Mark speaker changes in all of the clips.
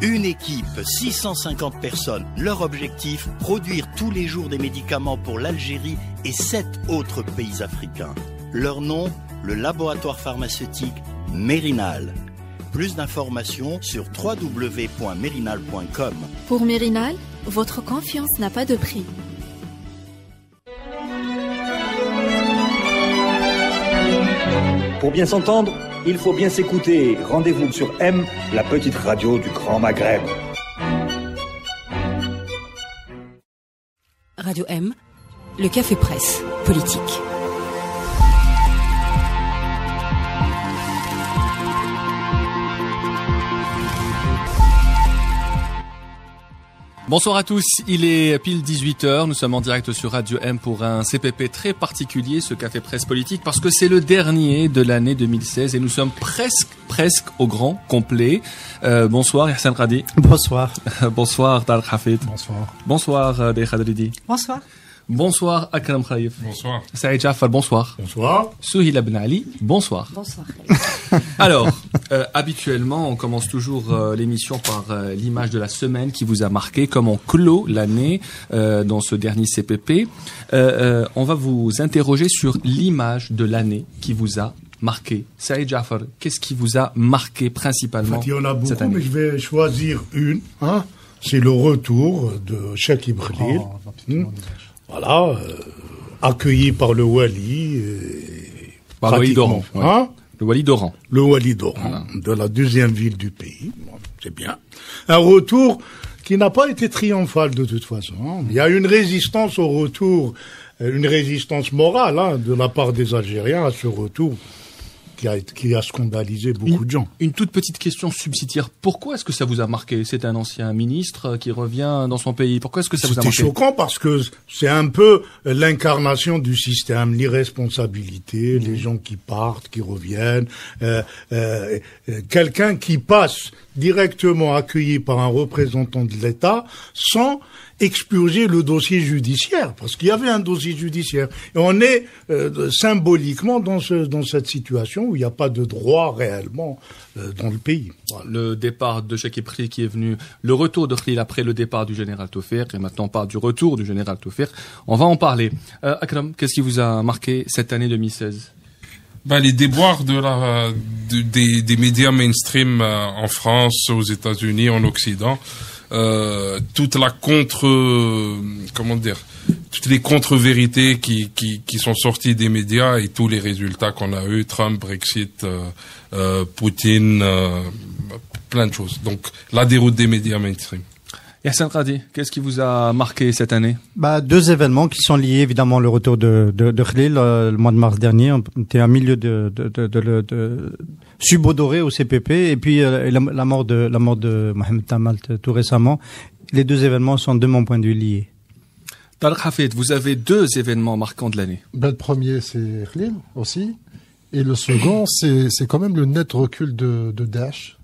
Speaker 1: Une équipe, 650 personnes. Leur objectif, produire tous les jours des médicaments pour l'Algérie et 7 autres pays africains. Leur nom, le laboratoire pharmaceutique Mérinal. Plus d'informations sur www.mérinal.com.
Speaker 2: Pour Mérinal, votre confiance n'a pas de prix.
Speaker 3: Pour bien s'entendre, il faut bien s'écouter. Rendez-vous sur M, la petite radio du Grand Maghreb.
Speaker 4: Radio M, le café presse politique.
Speaker 5: Bonsoir à tous, il est pile 18h, nous sommes en direct sur Radio M pour un CPP très particulier, ce café presse politique, parce que c'est le dernier de l'année 2016 et nous sommes presque au grand complet. Bonsoir Hassan Radi.
Speaker 6: Bonsoir.
Speaker 5: Bonsoir Tal Hafid.
Speaker 6: Bonsoir.
Speaker 5: Bonsoir Dey Khadridi.
Speaker 7: Bonsoir.
Speaker 5: Bonsoir Akram Khaïf.
Speaker 8: Bonsoir.
Speaker 5: Saïd Jafar, bonsoir.
Speaker 8: Bonsoir.
Speaker 5: Souhila Ben Ali, bonsoir.
Speaker 7: Bonsoir.
Speaker 5: Alors, habituellement, on commence toujours l'émission par l'image de la semaine qui vous a marqué, comme on clôt l'année dans ce dernier CPP. On va vous interroger sur l'image de l'année qui vous a marqué. Saïd Jafar, qu'est-ce qui vous a marqué principalement cette année?
Speaker 8: Il y en a beaucoup, mais je vais choisir une. C'est le retour de Cheikh Ibrahim. Voilà, accueilli par le Wali.
Speaker 5: Par le Wali d'Oran. Le Wali d'Oran.
Speaker 8: Le Wali d'Oran, de la deuxième ville du pays. Bon, c'est bien. Un retour qui n'a pas été triomphal de toute façon. Il y a une résistance au retour, une résistance morale de la part des Algériens à ce retour qui a scandalisé beaucoup de gens.
Speaker 5: Une toute petite question subsidiaire. Pourquoi est-ce que ça vous a marqué? C'est un ancien ministre qui revient dans son pays. Pourquoi est-ce que ça vous a marqué?
Speaker 8: C'était choquant parce que c'est un peu l'incarnation du système, l'irresponsabilité, les gens qui partent, qui reviennent, quelqu'un qui passe directement accueilli par un représentant de l'État sans expurger le dossier judiciaire, parce qu'il y avait un dossier judiciaire. Et on est symboliquement dans cette situation où il n'y a pas de droit réellement dans le pays.
Speaker 5: Voilà. Le départ de Cheikh Ibrahim qui est venu, le retour de Khalil après le départ du général Toufer, et maintenant on parle du retour du général Toufer. On va en parler. Akram, qu'est-ce qui vous a marqué cette année 2016?
Speaker 8: Les déboires des médias mainstream en France, aux États-Unis, en Occident. Toutes les contre-vérités qui sont sorties des médias et tous les résultats qu'on a eu, Trump, Brexit, Poutine, plein de choses. Donc, la déroute des médias mainstream.
Speaker 5: Hassan Radi, qu'est-ce qui vous a marqué cette année?
Speaker 6: Deux événements qui sont liés, évidemment, le retour de Khalil, le mois de mars dernier. On était à milieu de subodoré au CPP, et puis la mort de Mohamed Tamalt tout récemment. Les deux événements sont, de mon point de vue, liés.
Speaker 5: Tariq Hafid, vous avez deux événements marquants de l'année.
Speaker 9: Le premier, c'est Khalil aussi, et le second, c'est quand même le net recul de Daesh.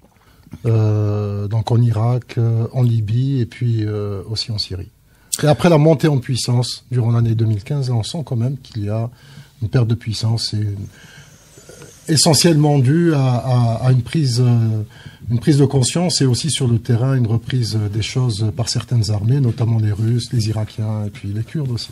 Speaker 9: Donc en Irak, en Libye et puis aussi en Syrie. Et après la montée en puissance durant l'année 2015, on sent quand même qu'il y a une perte de puissance et essentiellement due à une prise de conscience et aussi sur le terrain une reprise des choses par certaines armées, notamment les Russes, les Irakiens et puis les Kurdes aussi.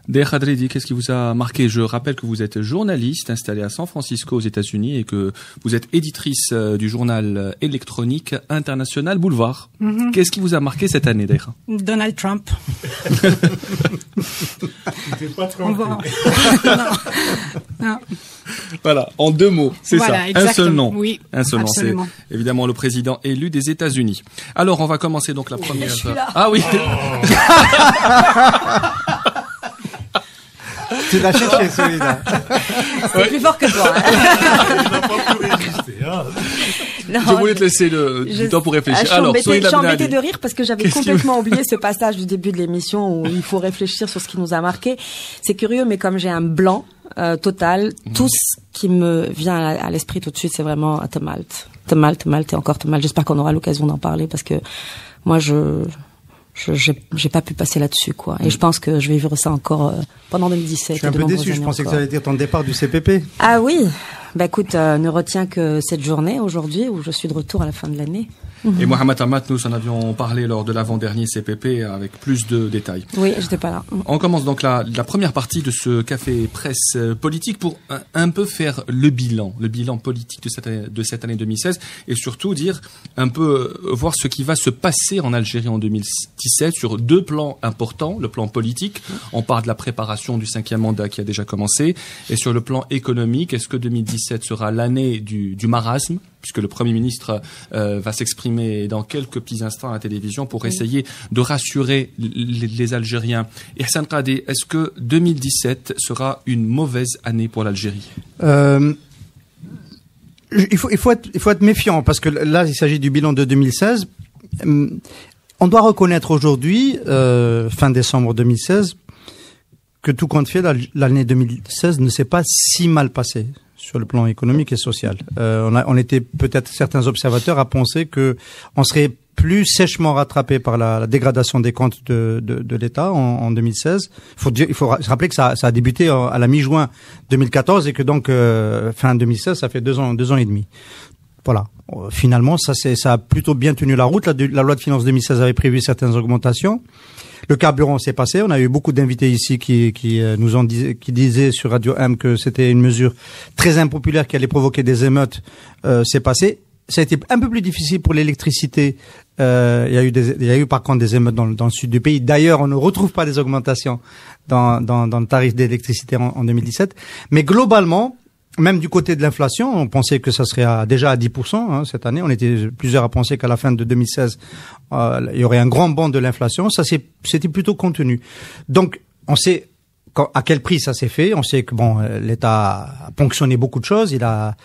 Speaker 5: Dey Khadridi, qu'est-ce qui vous a marqué? Je rappelle que vous êtes journaliste installé à San Francisco aux États-Unis et que vous êtes éditrice du journal électronique international Boulevard. Qu'est-ce qui vous a marqué cette année, Dey?
Speaker 7: Donald Trump.
Speaker 8: C'était pas tranquille.
Speaker 7: Non.
Speaker 5: Voilà, en deux mots, c'est
Speaker 7: voilà,
Speaker 5: ça.
Speaker 7: Exactement.
Speaker 5: Un seul nom.
Speaker 7: Oui,
Speaker 5: un seul nom, c'est évidemment le président élu des États-Unis. Alors, on va commencer donc la première. Ah oui.
Speaker 6: Tu l'as cherché, celui-là.
Speaker 7: C'est plus fort que toi.
Speaker 8: Il n'a pas pu résister.
Speaker 7: Non,
Speaker 5: je voulais te laisser du temps pour réfléchir.
Speaker 7: Je suis embêtée de rire parce que j'avais complètement oublié ce passage du début de l'émission où il faut réfléchir sur ce qui nous a marqué. C'est curieux, mais comme j'ai un blanc total, tout ce qui me vient à l'esprit tout de suite, c'est vraiment Tamalt et encore Tamalt. J'espère qu'on aura l'occasion d'en parler parce que moi, j'ai pas pu passer là-dessus, quoi. Et je pense que je vais vivre ça encore pendant 2017.
Speaker 6: Je suis un peu déçu. Je pensais que ça allait dire ton départ du CPP.
Speaker 7: Ah oui. Écoute, ne retiens que cette journée aujourd'hui où je suis de retour à la fin de l'année.
Speaker 5: Et Mohamed Amat, nous en avions parlé lors de l'avant-dernier CPP avec plus de détails.
Speaker 7: Oui, j'étais pas là.
Speaker 5: On commence donc la première partie de ce café presse politique pour un peu faire le bilan politique de cette année 2016 et surtout dire un peu, voir ce qui va se passer en Algérie en 2017 sur deux plans importants. Le plan politique, on parle de la préparation du 5e mandat qui a déjà commencé, et sur le plan économique, est-ce que 2017 sera l'année du marasme, puisque le Premier ministre va s'exprimer dans quelques petits instants à la télévision pour essayer de rassurer les Algériens. Et Hassan Qadé, est-ce que 2017 sera une mauvaise année pour l'Algérie?
Speaker 6: Il faut être méfiant, parce que là, il s'agit du bilan de 2016. On doit reconnaître aujourd'hui, fin décembre 2016, que tout compte fait, l'année 2016 ne s'est pas si mal passée sur le plan économique et social. On était peut-être certains observateurs à penser que on serait plus sèchement rattrapé par la dégradation des comptes de l'État en 2016. Il faut se rappeler que ça a débuté à la mi-juin 2014 et que donc fin 2016, ça fait 2 ans et demi. Voilà. Finalement, ça a plutôt bien tenu la route. La loi de finances 2016 avait prévu certaines augmentations. Le carburant s'est passé. On a eu beaucoup d'invités ici qui disaient sur Radio M que c'était une mesure très impopulaire qui allait provoquer des émeutes. C'est passé. Ça a été un peu plus difficile pour l'électricité. Il y a eu par contre des émeutes dans le sud du pays. D'ailleurs, on ne retrouve pas des augmentations dans le tarif d'électricité en 2017. Mais globalement, même du côté de l'inflation, on pensait que ça serait déjà à 10% cette année. On était plusieurs à penser qu'à la fin de 2016, il y aurait un grand bond de l'inflation. Ça, c'était plutôt contenu. Donc, on sait à quel prix ça s'est fait. On sait que l'État a ponctionné beaucoup de choses. Il a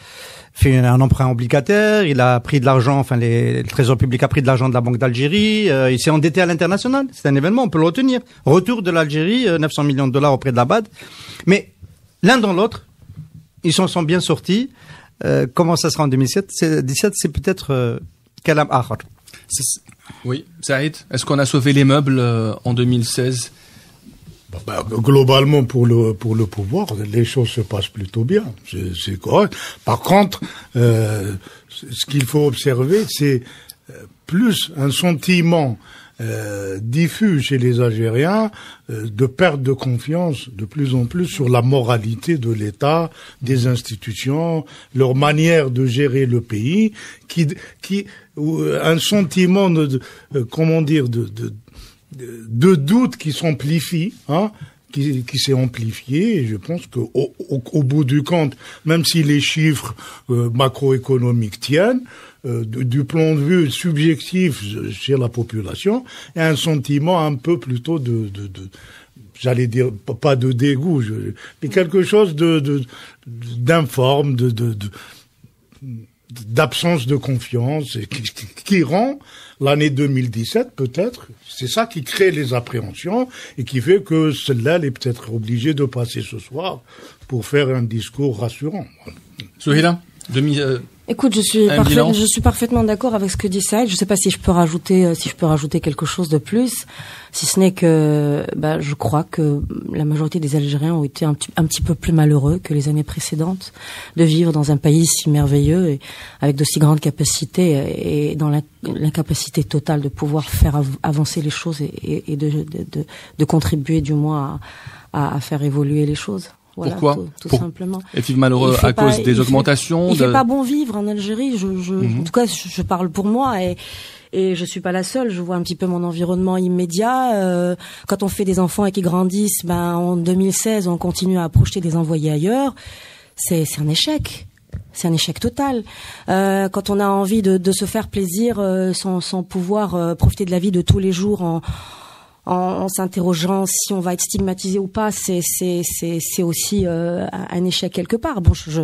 Speaker 6: fait un emprunt obligataire. Il a pris de l'argent. Le Trésor public a pris de l'argent de la Banque d'Algérie. Il s'est endetté à l'international. C'est un événement. On peut le retenir. Retour de l'Algérie, 900 millions de dollars auprès de la BAD. Mais l'un dans l'autre, ils s'en sont bien sortis. Comment ça sera en 2017 c'est peut-être Kalam Akhar.
Speaker 5: Oui, Saïd, est-ce qu'on a sauvé les meubles en 2016?
Speaker 8: Globalement, pour le pouvoir, les choses se passent plutôt bien. C'est correct. Par contre, ce qu'il faut observer, c'est plus un sentiment diffus chez les Algériens de perte de confiance de plus en plus sur la moralité de l'État, des institutions, leur manière de gérer le pays, un sentiment de doute qui s'amplifie, qui s'est amplifié, et je pense que au bout du compte, même si les chiffres macroéconomiques tiennent, du point de vue subjectif chez la population, il y a un sentiment un peu plutôt j'allais dire pas de dégoût, mais quelque chose d'informe, d'absence de confiance, qui rend l'année 2017 peut-être, c'est ça qui crée les appréhensions et qui fait que celle-là, elle est peut-être obligée de passer ce soir pour faire un discours rassurant.
Speaker 5: Souhila,
Speaker 7: écoute, je suis parfaitement d'accord avec ce que dit Saïd. Je sais pas si je peux rajouter quelque chose de plus, si ce n'est que, je crois que la majorité des Algériens ont été un petit peu plus malheureux que les années précédentes de vivre dans un pays si merveilleux et avec de si grandes capacités et dans l'incapacité totale de pouvoir faire avancer les choses et de contribuer du moins à faire évoluer les choses. Voilà,
Speaker 5: pourquoi
Speaker 7: tout simplement.
Speaker 5: Est-il malheureux à cause des augmentations?
Speaker 7: Il fait pas bon vivre en Algérie. En tout cas, je parle pour moi et je suis pas la seule. Je vois un petit peu mon environnement immédiat. Quand on fait des enfants et qu'ils grandissent, en 2016, on continue à projeter des envoyés ailleurs. C'est un échec. C'est un échec total. Quand on a envie de se faire plaisir sans pouvoir profiter de la vie de tous les jours en s'interrogeant si on va être stigmatisé ou pas, c'est aussi un échec quelque part. Bon, je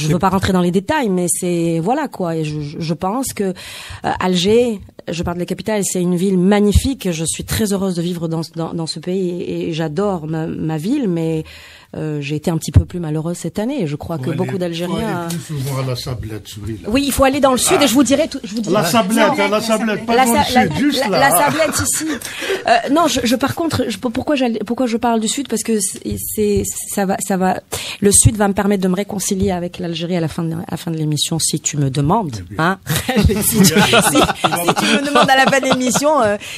Speaker 7: veux pas rentrer dans les détails, mais c'est voilà quoi. Et je pense que Alger, je parle de la capitale, c'est une ville magnifique. Je suis très heureuse de vivre dans ce pays et j'adore ma ville, mais j'ai été un petit peu plus malheureuse cette année. Et je crois que beaucoup d'Algériens.
Speaker 8: Plus souvent à la Sablette, Souris.
Speaker 7: Oui, il faut aller dans le sud et je vous dirai tout.
Speaker 8: La Sablette, pas dans le sud, juste là.
Speaker 7: La Sablette ici. Non, par contre, pourquoi je parle du sud, parce que ça va. Le sud va me permettre de me réconcilier avec l'Algérie à la fin de l'émission, si tu me demandes, hein. si tu me demandes à la fin de l'émission,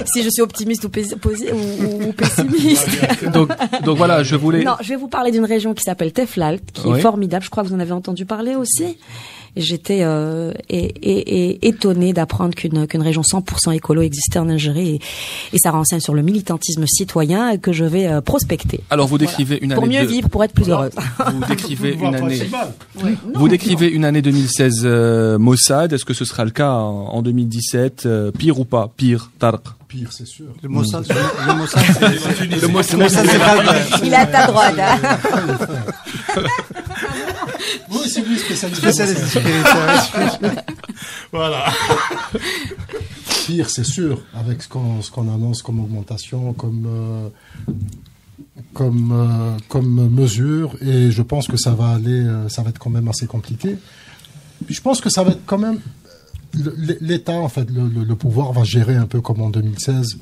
Speaker 7: si je suis optimiste ou pessimiste.
Speaker 5: donc voilà, je
Speaker 7: vais vous parler d'une région qui s'appelle Teflalt, qui est formidable. Je crois que vous en avez entendu parler aussi. Et j'étais étonnée d'apprendre qu'une région 100% écolo existait en Algérie, et ça renseigne sur le militantisme citoyen que je vais prospecter.
Speaker 5: Alors vous décrivez une année
Speaker 7: pour mieux vivre, pour être plus heureuse.
Speaker 5: Vous décrivez une année. Vous décrivez une année 2016 Mossad. Est-ce que ce sera le cas en 2017? Pire ou pas? Pire, Tarq?
Speaker 9: Pire, c'est sûr.
Speaker 6: Le Mossad, c'est
Speaker 7: il est à ta droite.
Speaker 9: Oui, c'est lui spécialiste.
Speaker 8: Voilà.
Speaker 9: Pire, c'est sûr, avec ce qu'on annonce comme augmentation, comme mesure, et je pense que ça va être quand même assez compliqué. Puis je pense que ça va être quand même l'État, en fait, le pouvoir va gérer un peu comme en 2016.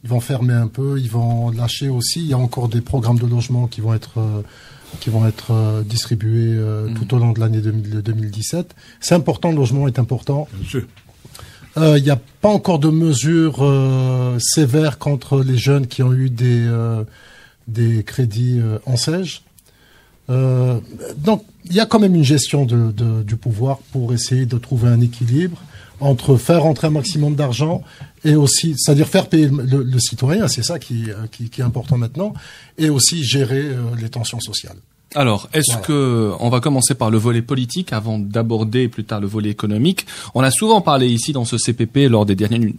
Speaker 9: Ils vont fermer un peu, ils vont lâcher aussi. Il y a encore des programmes de logement qui vont être distribués tout au long de l'année 2017. C'est important, le logement est important.
Speaker 8: Bien sûr.
Speaker 9: Il n'y a pas encore de mesures sévères contre les jeunes qui ont eu des crédits en SAIG. Donc, il y a quand même une gestion du pouvoir pour essayer de trouver un équilibre entre faire rentrer un maximum d'argent et aussi, c'est-à-dire faire payer le citoyen, c'est ça qui est important maintenant, et aussi gérer les tensions sociales.
Speaker 5: Alors, on va commencer par le volet politique avant d'aborder plus tard le volet économique. On a souvent parlé ici dans ce CPP lors des derniers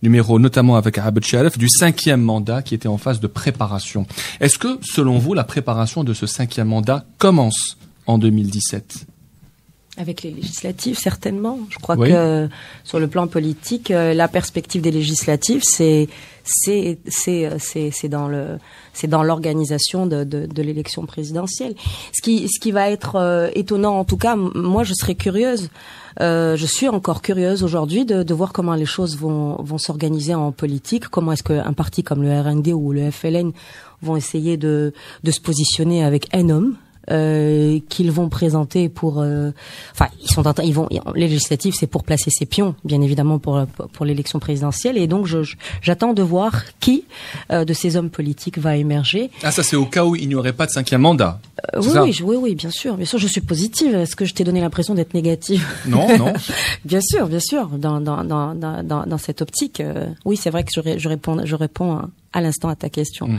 Speaker 5: numéros, notamment avec Abed Sharif, du 5e mandat qui était en phase de préparation. Est-ce que, selon vous, la préparation de ce 5e mandat commence en 2017?
Speaker 7: Avec les législatives, certainement. Je crois que sur le plan politique, la perspective des législatives, c'est dans l'organisation de l'élection présidentielle. Ce qui va être étonnant, en tout cas, moi je serais curieuse. Je suis encore curieuse aujourd'hui de voir comment les choses vont s'organiser en politique. Comment est-ce qu'un parti comme le RND ou le FLN vont essayer de se positionner avec un homme. Qu'ils vont présenter pour, les législatives, c'est pour placer ses pions, bien évidemment pour l'élection présidentielle, et donc j'attends de voir qui de ces hommes politiques va émerger.
Speaker 5: Ah, ça c'est au cas où il n'y aurait pas de 5e mandat.
Speaker 7: Oui, bien sûr, je suis positive. Est-ce que je t'ai donné l'impression d'être négative?
Speaker 5: Non.
Speaker 7: Bien sûr, dans cette optique, oui, c'est vrai que je réponds à l'instant à ta question.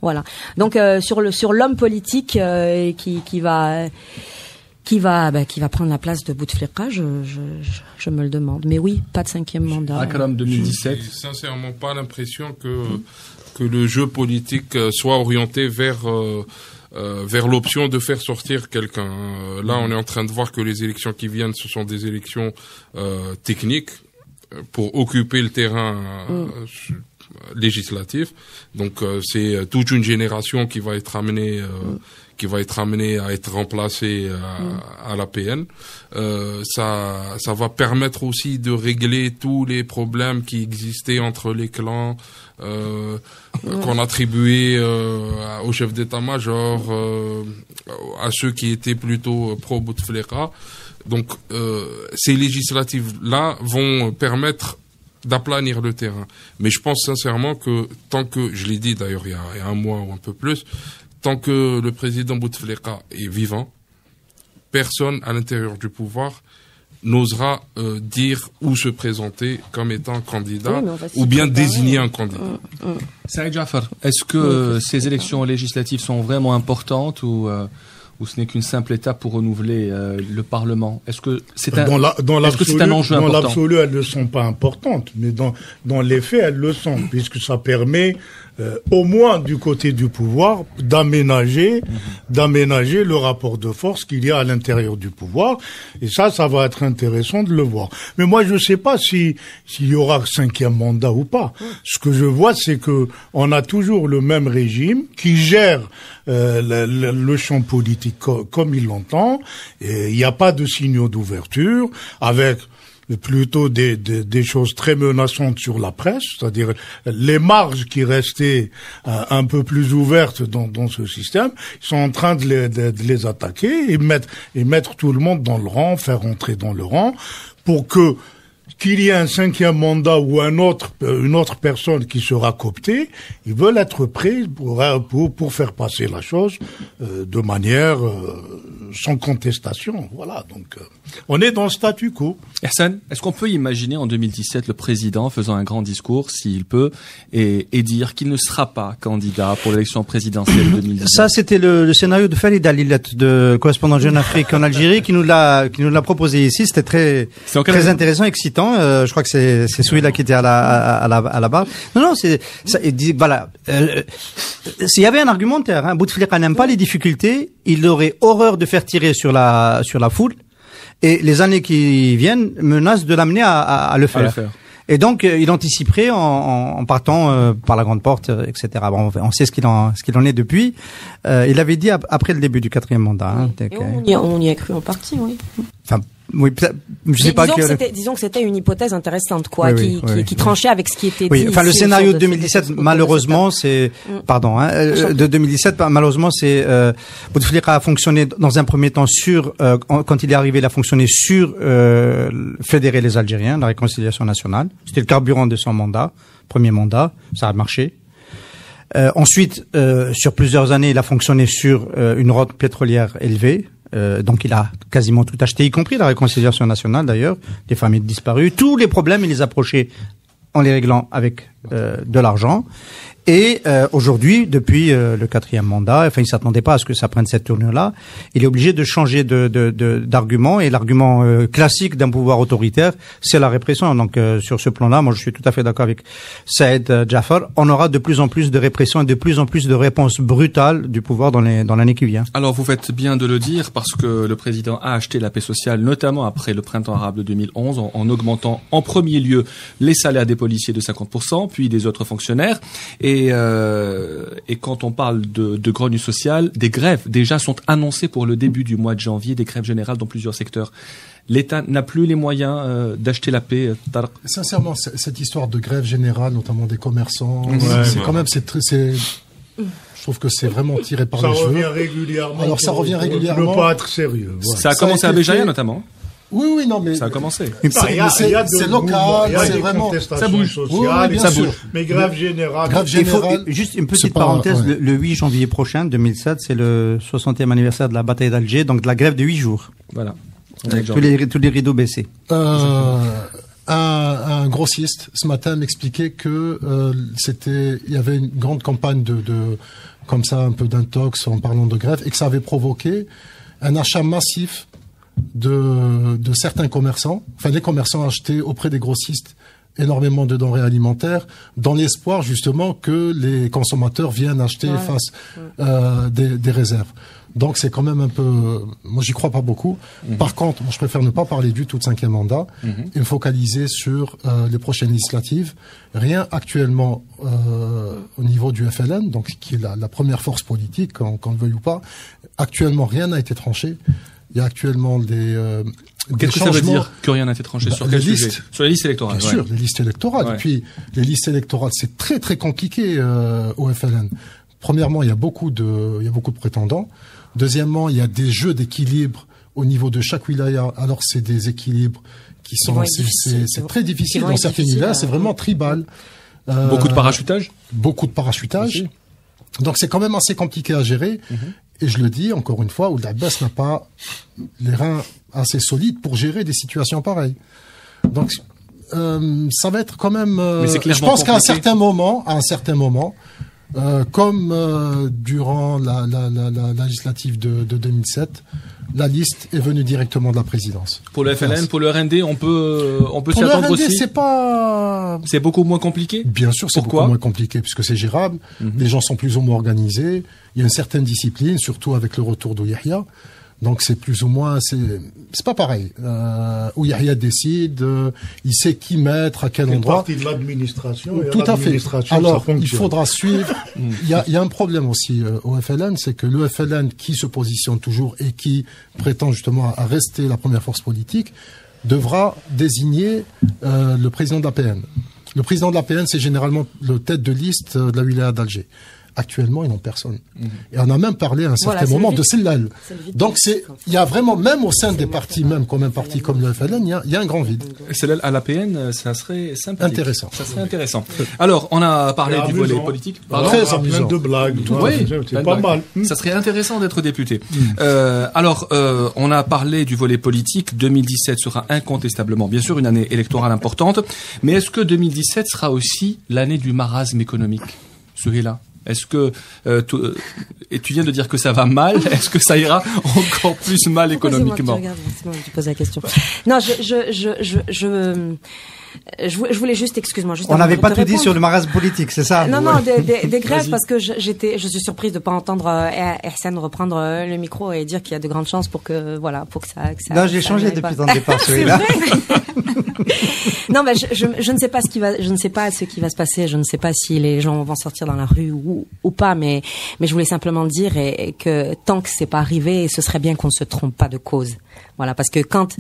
Speaker 7: Voilà. Donc sur l'homme politique qui va prendre la place de Bouteflika, je me le demande. Mais oui, pas de 5e mandat.
Speaker 5: Akram 2017.
Speaker 10: J'ai sincèrement pas l'impression que le jeu politique soit orienté vers l'option de faire sortir quelqu'un. Là, on est en train de voir que les élections qui viennent, ce sont des élections techniques pour occuper le terrain législatif. Donc c'est toute une génération qui va être amenée à être remplacée à l'APN. Ça va permettre aussi de régler tous les problèmes qui existaient entre les clans qu'on attribuait au chef d'état-major, à ceux qui étaient plutôt pro-Bouteflika. Donc ces législatives-là vont permettre d'aplanir le terrain. Mais je pense sincèrement que tant que, je l'ai dit d'ailleurs il y a un mois ou un peu plus, tant que le président Bouteflika est vivant, personne à l'intérieur du pouvoir n'osera dire ou se présenter comme étant candidat ou bien désigner un candidat.
Speaker 5: Saïd Jafar, est-ce que ces élections législatives sont vraiment importantes ou ce n'est qu'une simple étape pour renouveler le Parlement? Est-ce que c'est un enjeu important?
Speaker 8: Dans l'absolu, elles ne sont pas importantes, mais dans les faits, elles le sont, puisque ça permet au moins du côté du pouvoir, d'aménager le rapport de force qu'il y a à l'intérieur du pouvoir. Et ça va être intéressant de le voir. Mais moi, je sais pas s'il y aura 5e mandat ou pas. Ce que je vois, c'est que on a toujours le même régime qui gère le champ politique comme il l'entend. Il n'y a pas de signaux d'ouverture, avec plutôt des choses très menaçantes sur la presse, c'est-à-dire les marges qui restaient un peu plus ouvertes dans ce système, ils sont en train de les attaquer et mettre tout le monde dans le rang, faire rentrer dans le rang, pour qu'il y ait un 5e mandat ou une autre personne qui sera cooptée. Ils veulent être prêts pour faire passer la chose de manière sans contestation. Voilà, donc on est dans le statu quo.
Speaker 5: Hassan, est-ce qu'on peut imaginer en 2017 le président faisant un grand discours, s'il peut, et dire qu'il ne sera pas candidat pour l'élection présidentielle 2017?
Speaker 6: Ça, c'était le scénario de Farid Alilet, de correspondant Jeune Afrique en Algérie, qui nous l'a proposé ici. C'était très intéressant, excitant. Je crois que c'est celui-là qui était à la barre. Non, voilà. S'il y avait un argumentaire, Bouteflika n'aime pas les difficultés, il aurait horreur de faire tirer sur la foule, et les années qui viennent menacent de l'amener à le faire. Et donc, il anticiperait en partant par la grande porte, etc. Bon, on sait ce qu'il en est depuis. Il avait dit après le début du 4e mandat.
Speaker 7: On y a cru en partie, oui.
Speaker 6: Enfin, oui, je sais pas
Speaker 7: disons que c'était une hypothèse intéressante, quoi, qui tranchait avec ce qui était dit.
Speaker 6: Oui, enfin, le scénario de 2017, malheureusement, c'est, de 2017, malheureusement, c'est, Bouteflika a fonctionné dans un premier temps quand il est arrivé, il a fonctionné sur, fédérer les Algériens, la réconciliation nationale. C'était le carburant de son mandat, premier mandat, ça a marché. Ensuite, sur plusieurs années, il a fonctionné sur, une rente pétrolière élevée. Donc il a quasiment tout acheté, y compris la réconciliation nationale d'ailleurs, des familles disparues. Tous les problèmes, il les approchait en les réglant avec de l'argent. Et aujourd'hui, depuis le 4e mandat, enfin, il s'attendait pas à ce que ça prenne cette tournure-là. Il est obligé de changer d'argument. Et l'argument classique d'un pouvoir autoritaire, c'est la répression. Donc, sur ce plan-là, moi, je suis tout à fait d'accord avec Saïd Jafar. On aura de plus en plus de répression et de plus en plus de réponses brutales du pouvoir dans l'année qui vient.
Speaker 5: Alors, vous faites bien de le dire, parce que le président a acheté la paix sociale, notamment après le printemps arabe de 2011, en augmentant en premier lieu les salaires des policiers de 50%, puis des autres fonctionnaires. Et quand on parle de grogne sociale, des grèves déjà sont annoncées pour le début du mois de janvier, des grèves générales dans plusieurs secteurs. L'État n'a plus les moyens d'acheter la paix.
Speaker 9: Sincèrement, cette histoire de grève générale, notamment des commerçants, je trouve que c'est vraiment tiré par les cheveux.
Speaker 8: Ça revient régulièrement.
Speaker 9: Alors ça revient régulièrement.
Speaker 8: Ne pas être sérieux. Voilà.
Speaker 5: Ça a commencé à Béjaïa notamment.
Speaker 9: Oui, non, mais
Speaker 5: ça a commencé.
Speaker 9: C'est local, c'est vraiment,
Speaker 8: ça bouge. Sociales, ça bouge. Mais grève générale.
Speaker 6: Juste une petite parenthèse, le 8 janvier prochain, 2007, c'est le 60e anniversaire de la bataille d'Alger, donc de la grève de 8 jours.
Speaker 5: Voilà.
Speaker 6: Tous les rideaux baissés.
Speaker 9: Un grossiste, ce matin, m'expliquait que, il y avait une grande campagne comme ça, un peu d'intox en parlant de grève, et que ça avait provoqué un achat massif de certains commerçants. Enfin, les commerçants achetaient auprès des grossistes énormément de denrées alimentaires dans l'espoir justement que les consommateurs viennent acheter des réserves. Donc c'est quand même un peu... Moi, j'y crois pas beaucoup. Par contre, je préfère ne pas parler du tout de 5e mandat et me focaliser sur les prochaines législatives. Rien actuellement au niveau du FLN, donc qui est la première force politique, qu'on le veuille ou pas. Actuellement, rien n'a été tranché. Il y a actuellement
Speaker 5: Qu'est-ce que ça veut dire que rien n'a été tranché sur quel sujet? Sur les listes électorales.
Speaker 9: Bien sûr, les listes électorales.
Speaker 5: Ouais.
Speaker 9: Et puis, les listes électorales, c'est très très compliqué au FLN. Premièrement, il y a beaucoup de prétendants. Deuxièmement, il y a des jeux d'équilibre au niveau de chaque wilaya. Alors, c'est des équilibres qui sont c'est très difficile dans certains wilayas. C'est vraiment tribal.
Speaker 5: Beaucoup de parachutage.
Speaker 9: Beaucoup de parachutage. Okay. Donc, c'est quand même assez compliqué à gérer. Et je le dis encore une fois, Ould Abbas n'a pas les reins assez solides pour gérer des situations pareilles. Donc, ça va être quand même.
Speaker 5: Mais c'est
Speaker 9: je pense qu'à un certain moment, comme durant la législative de 2007, la liste est venue directement de la présidence.
Speaker 5: Pour le FLN, pour le RND, on peut s'y attendre aussi. C'est beaucoup moins compliqué.
Speaker 9: Bien sûr, c'est beaucoup moins compliqué puisque c'est gérable. Les gens sont plus ou moins organisés. Il y a une certaine discipline, surtout avec le retour d'Ouyahia. Donc c'est plus ou moins, c'est pas pareil. Ouyahia décide, il sait qui mettre, à quel endroit.
Speaker 8: C'est partie de l'administration.
Speaker 9: Tout à fait. Alors il faudra suivre. Il y a un problème aussi au FLN, c'est que le FLN qui se positionne toujours et qui prétend justement à rester la première force politique devra désigner le président de l'APN. Le président de l'APN, c'est généralement le tête de liste de la wilaya d'Alger. Actuellement, ils n'ont personne. Et on a même parlé à un certain moment de Sellal. Donc il y a vraiment, même au sein des partis, même comme un parti comme le FLN, il y a un grand vide.
Speaker 5: Sellal à l'APN, ça serait sympathique.
Speaker 9: Intéressant.
Speaker 5: Ça serait intéressant. Alors, on a parlé du volet politique.
Speaker 9: Très amusant.
Speaker 8: Plein de blagues.
Speaker 5: Oui,
Speaker 8: c'est pas mal.
Speaker 5: Ça serait intéressant d'être député. Alors, on a parlé du volet politique. 2017 sera incontestablement, bien sûr, une année électorale importante. Mais est-ce que 2017 sera aussi l'année du marasme économique, Souheila? Est-ce que et tu viens de dire que ça va mal? Est-ce que ça ira encore plus mal économiquement?
Speaker 7: C'est moi qui pose la question. Non, je voulais juste, excuse-moi, juste.
Speaker 6: On n'avait pas tout dit sur le marasme politique, c'est ça?
Speaker 7: Non, des grèves, parce que je suis surprise de pas entendre Ehsan reprendre le micro et dire qu'il y a de grandes chances pour que ça.
Speaker 6: Non, j'ai changé depuis ton départ, celui-là.
Speaker 7: Non, mais je ne sais pas je ne sais pas ce qui va se passer. Je ne sais pas si les gens vont sortir dans la rue ou pas, mais je voulais simplement dire que tant que c'est pas arrivé, ce serait bien qu'on ne se trompe pas de cause. Voilà, parce que quand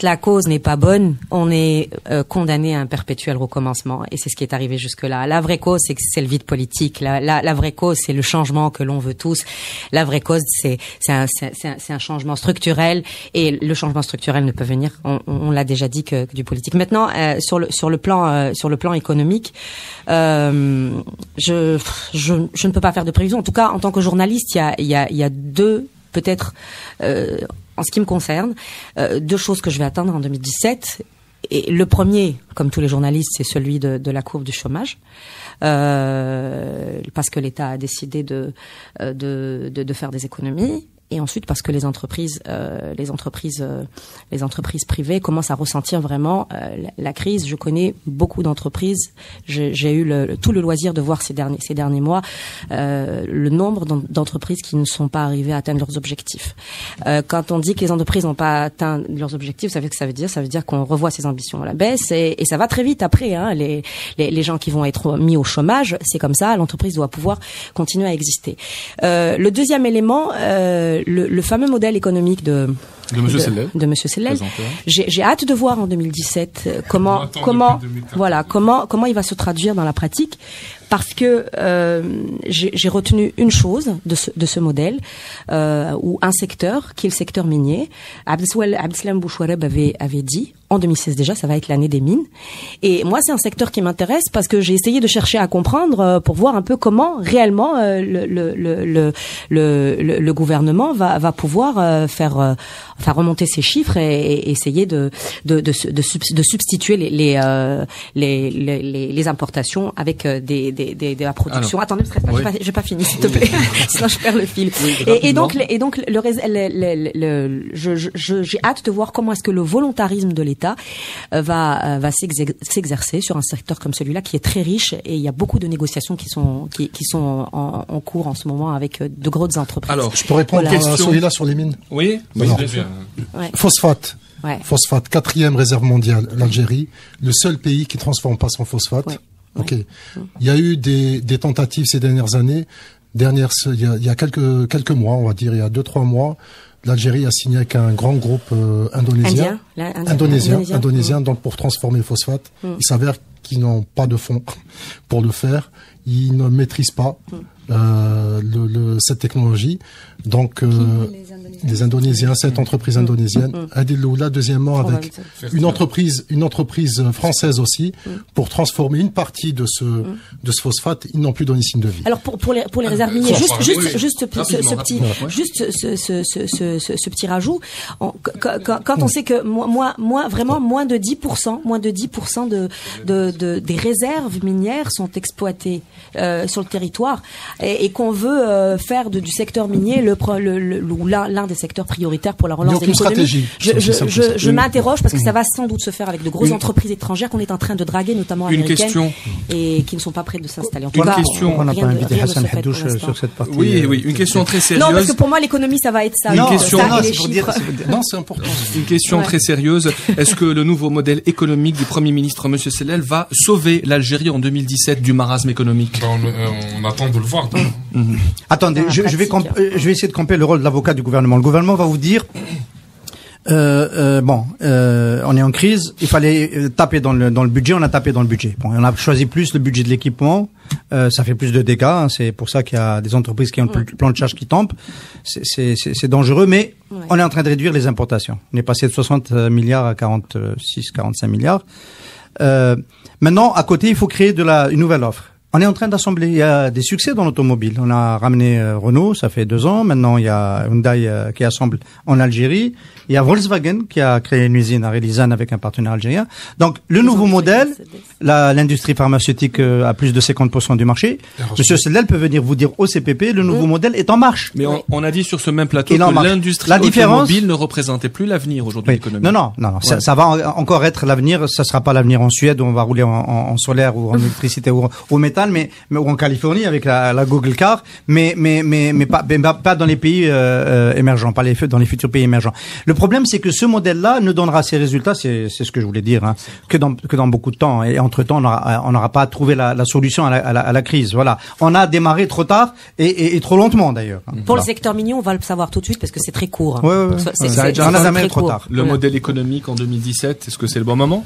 Speaker 7: la cause n'est pas bonne, on est condamné à un perpétuel recommencement, et c'est ce qui est arrivé jusque-là. La vraie cause, c'est le vide politique. La vraie cause, c'est le changement que l'on veut tous. La vraie cause, c'est un changement structurel, et le changement structurel ne peut venir, on l'a déjà dit, que du politique. Maintenant, sur le plan économique, je ne peux pas faire de prévision. En tout cas, en tant que journaliste, il y a deux, peut-être, en ce qui me concerne, deux choses que je vais atteindre en 2017. Et le premier, comme tous les journalistes, c'est celui de la courbe du chômage, parce que l'État a décidé de faire des économies. Et ensuite parce que les entreprises privées commencent à ressentir vraiment la crise. Je connais beaucoup d'entreprises. J'ai eu tout le loisir de voir ces derniers mois le nombre d'entreprises qui ne sont pas arrivées à atteindre leurs objectifs. Quand on dit que les entreprises n'ont pas atteint leurs objectifs, ça veut dire qu'on revoit ses ambitions à la baisse, et ça va très vite après. Les gens qui vont être mis au chômage, c'est comme ça. L'entreprise doit pouvoir continuer à exister. Le deuxième élément, le fameux modèle économique de Monsieur Sellel. J'ai hâte de voir en 2017 comment il va se traduire dans la pratique, parce que j'ai retenu une chose de ce modèle, ou un secteur qui est le secteur minier. Abdeslam Bouchouareb avait dit en 2016 déjà, ça va être l'année des mines. Et moi, c'est un secteur qui m'intéresse parce que j'ai essayé de chercher à comprendre pour voir un peu comment réellement le gouvernement va pouvoir faire remonter ces chiffres et essayer de substituer les importations avec de la production. Alors, attendez, j'ai pas fini, s'il te plaît, sinon je perds le fil. Et donc j'ai hâte de voir comment est-ce que le volontarisme de l'État va s'exercer sur un secteur comme celui-là qui est très riche, et il y a beaucoup de négociations qui sont en cours en ce moment avec de grosses entreprises.
Speaker 9: Alors, je peux répondre à celui-là sur les mines?
Speaker 5: Oui, bien sûr.
Speaker 9: Phosphate. Ouais. Phosphate, 4e réserve mondiale, l'Algérie, le seul pays qui transforme pas son phosphate. Ouais. Ok. Il y a eu des tentatives ces dernières années. Il y a quelques mois, on va dire, il y a 2-3 mois, l'Algérie a signé avec un grand groupe indonésien, donc pour transformer le phosphate. Il s'avère qu'ils n'ont pas de fonds pour le faire. Ils ne maîtrisent pas cette technologie. Donc les Indonésiens, 7 entreprises indonésiennes, Adiloula, deuxièmement avec une entreprise française aussi, pour transformer une partie de ce phosphate. Ils n'ont plus donné signe de vie.
Speaker 7: Alors pour les réserves minières, juste ce petit rajout. Quand on sait que vraiment moins de 10% des réserves minières sont exploitées sur le territoire, et qu'on veut faire du secteur minier l'un des secteurs prioritaires pour la relance de l'économie. Je m'interroge parce que ça va sans doute se faire avec de grosses entreprises étrangères qu'on est en train de draguer, notamment américaines, et qui ne sont pas prêtes de s'installer. En tout cas,
Speaker 6: on n'a pas invité Hassan Haddouche sur cette partie.
Speaker 5: Oui, une question très sérieuse.
Speaker 7: Non, parce que pour moi l'économie ça va être ça.
Speaker 5: Non, c'est
Speaker 9: important.
Speaker 5: Une question très sérieuse. Est-ce que le nouveau modèle économique du Premier ministre Monsieur Sellel va sauver l'Algérie en 2017 du marasme économique?
Speaker 10: On attend de le voir.
Speaker 6: Attendez, je vais essayer de camper le rôle de l'avocat du gouvernement. Le gouvernement va vous dire, on est en crise, il fallait taper dans le budget, on a tapé dans le budget. Bon, on a choisi plus le budget de l'équipement, ça fait plus de dégâts, hein, c'est pour ça qu'il y a des entreprises qui ont le plan de charge qui tombent. C'est dangereux, mais on est en train de réduire les importations. On est passé de 60 milliards à 45 milliards. Maintenant, à côté, il faut créer une nouvelle offre. On est en train d'assembler. Il y a des succès dans l'automobile. On a ramené Renault, ça fait 2 ans. Maintenant, il y a Hyundai qui assemble en Algérie. Il y a Volkswagen qui a créé une usine à Relizane avec un partenaire algérien. Donc, le nouveau modèle, l'industrie pharmautique a plus de 50% du marché. Monsieur Sellel peut venir vous dire au CPP, le nouveau modèle est en marche.
Speaker 5: Mais on a dit sur ce même plateau que l'industrie automobile ne représentait plus l'avenir aujourd'hui de l'économie.
Speaker 6: Non. Ça va encore être l'avenir. Ça sera pas l'avenir en Suède où on va rouler en solaire ou en électricité ou au métal, mais en Californie avec la Google Car, mais pas dans les pays émergents, pas dans les futurs pays émergents. Le problème, c'est que ce modèle-là ne donnera ses résultats, c'est ce que je voulais dire, hein, que dans beaucoup de temps. Et entre-temps, on n'aura pas trouvé la solution à la crise. Voilà. On a démarré trop tard et trop lentement d'ailleurs.
Speaker 7: Pour le secteur minier, on va le savoir tout de suite parce que c'est très court.
Speaker 6: On a démarré trop tard.
Speaker 5: Le modèle économique en 2017, est-ce que c'est le bon moment?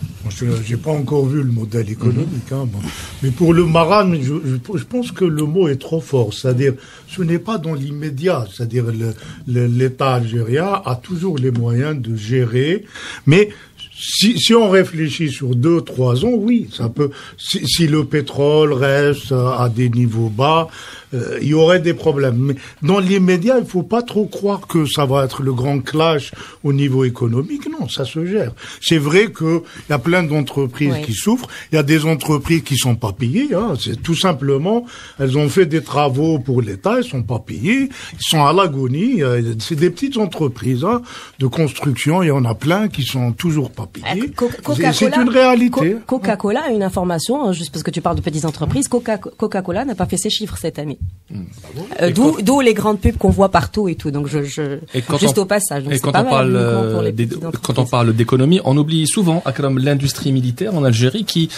Speaker 8: J'ai pas encore vu le modèle économique, hein, bon. Mais pour le marasme, je pense que le mot est trop fort. C'est-à-dire, ce n'est pas dans l'immédiat. C'est-à-dire, l'État algérien a toujours les moyens de gérer, mais si on réfléchit sur 2-3 ans, oui, ça peut. Si le pétrole reste à des niveaux bas, il y aurait des problèmes. Mais dans l'immédiat, il faut pas trop croire que ça va être le grand clash au niveau économique. Non, ça se gère. C'est vrai que il y a plein d'entreprises qui souffrent. Il y a des entreprises qui sont pas payées. Hein. C'est tout simplement, elles ont fait des travaux pour l'État, elles sont pas payées. Ils sont à l'agonie. C'est des petites entreprises de construction. Il y en a plein qui sont toujours pas payées. C'est une réalité.
Speaker 7: Coca-Cola a une information, juste parce que tu parles de petites entreprises. Coca-Cola n'a pas fait ses chiffres cette année. D'où les grandes pubs qu'on voit partout et tout. Donc juste au passage. Donc
Speaker 5: et quand on parle d'économie, on oublie souvent comme l'industrie militaire en Algérie qui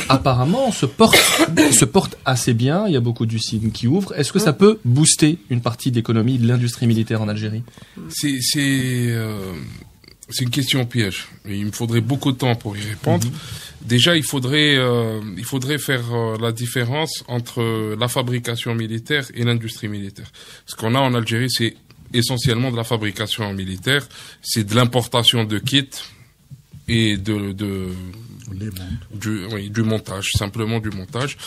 Speaker 5: apparemment se porte assez bien. Il y a beaucoup d'usines qui ouvrent. Est-ce que ça peut booster une partie d'économie de l'industrie militaire en Algérie?
Speaker 10: C'est une question piège. Et il me faudrait beaucoup de temps pour y répondre. Déjà, il faudrait faire la différence entre la fabrication militaire et l'industrie militaire. Ce qu'on a en Algérie, c'est essentiellement de la fabrication militaire. C'est de l'importation de kits et du montage, simplement du montage.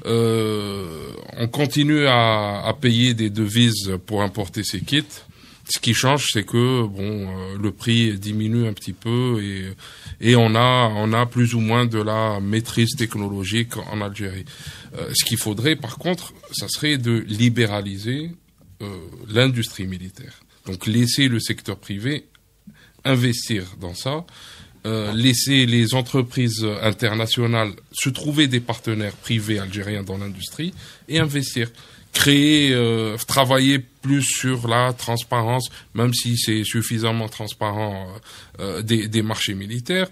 Speaker 10: On continue à payer des devises pour importer ces kits. Ce qui change, c'est que le prix diminue un petit peu et on a plus ou moins de la maîtrise technologique en Algérie. Ce qu'il faudrait, par contre, ça serait de libéraliser l'industrie militaire. Donc laisser le secteur privé investir dans ça, laisser les entreprises internationales se trouver des partenaires privés algériens dans l'industrie et investir. Travailler plus sur la transparence, même si c'est suffisamment transparent des marchés militaires.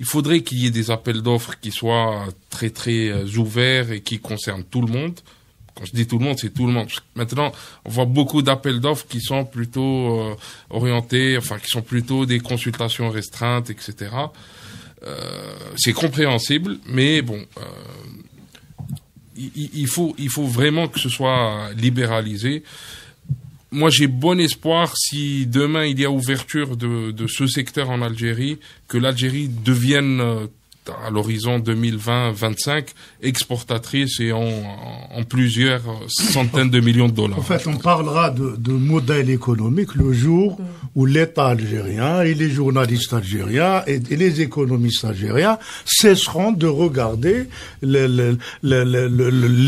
Speaker 10: Il faudrait qu'il y ait des appels d'offres qui soient très très ouverts et qui concernent tout le monde. Quand je dis tout le monde, c'est tout le monde. Maintenant, on voit beaucoup d'appels d'offres qui sont plutôt orientés, qui sont plutôt des consultations restreintes, etc. C'est compréhensible, mais il faut vraiment que ce soit libéralisé. moi, j'ai bon espoir, si demain il y a ouverture de ce secteur en Algérie, que l'Algérie devienne à l'horizon 2020-25 exportatrice et en plusieurs centaines de millions de dollars.
Speaker 8: En fait, on parlera de modèle économique le jour où l'État algérien et les journalistes algériens et les économistes algériens cesseront de regarder les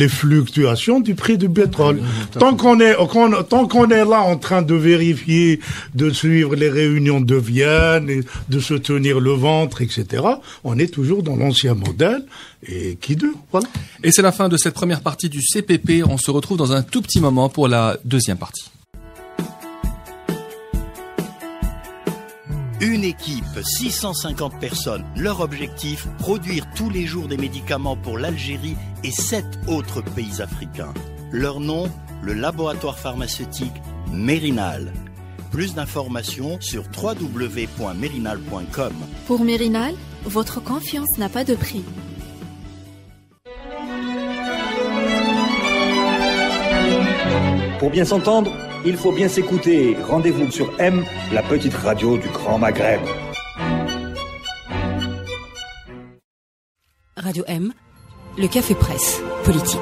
Speaker 8: fluctuations du prix du pétrole. Tant qu'on est là en train de vérifier, de suivre les réunions de Vienne, et de se tenir le ventre, etc., on est toujours dans l'ancien modèle et qui dure, voilà.
Speaker 5: Et c'est la fin de cette première partie du CPP. On se retrouve dans un tout petit moment pour la deuxième partie.
Speaker 1: Une équipe, 650 personnes. Leur objectif, produire tous les jours des médicaments pour l'Algérie et 7 autres pays africains. Leur nom, le laboratoire pharmaceutique Mérinal. Plus d'informations sur www.mérinal.com.
Speaker 2: Pour Mérinal, votre confiance n'a pas de prix.
Speaker 3: Pour bien s'entendre, il faut bien s'écouter. Rendez-vous sur M, la petite radio du Grand Maghreb.
Speaker 4: Radio M, le café presse politique.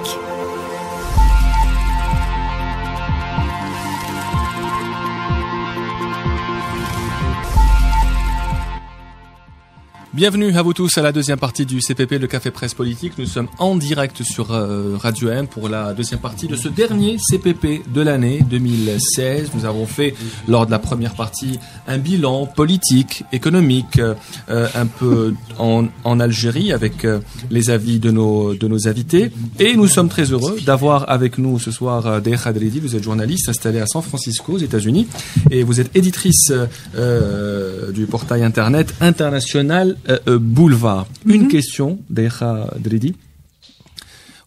Speaker 5: Bienvenue à vous tous à la deuxième partie du CPP, le Café Presse Politique. Nous sommes en direct sur Radio M pour la deuxième partie de ce dernier CPP de l'année 2016. Nous avons fait, lors de la première partie, un bilan politique, économique, un peu en Algérie avec les avis de nos invités. Et nous sommes très heureux d'avoir avec nous ce soir Deha Dridi. Vous êtes journaliste installée à San Francisco, aux États-Unis, et vous êtes éditrice du portail internet international Boulevard. Une question, Deha Dridi.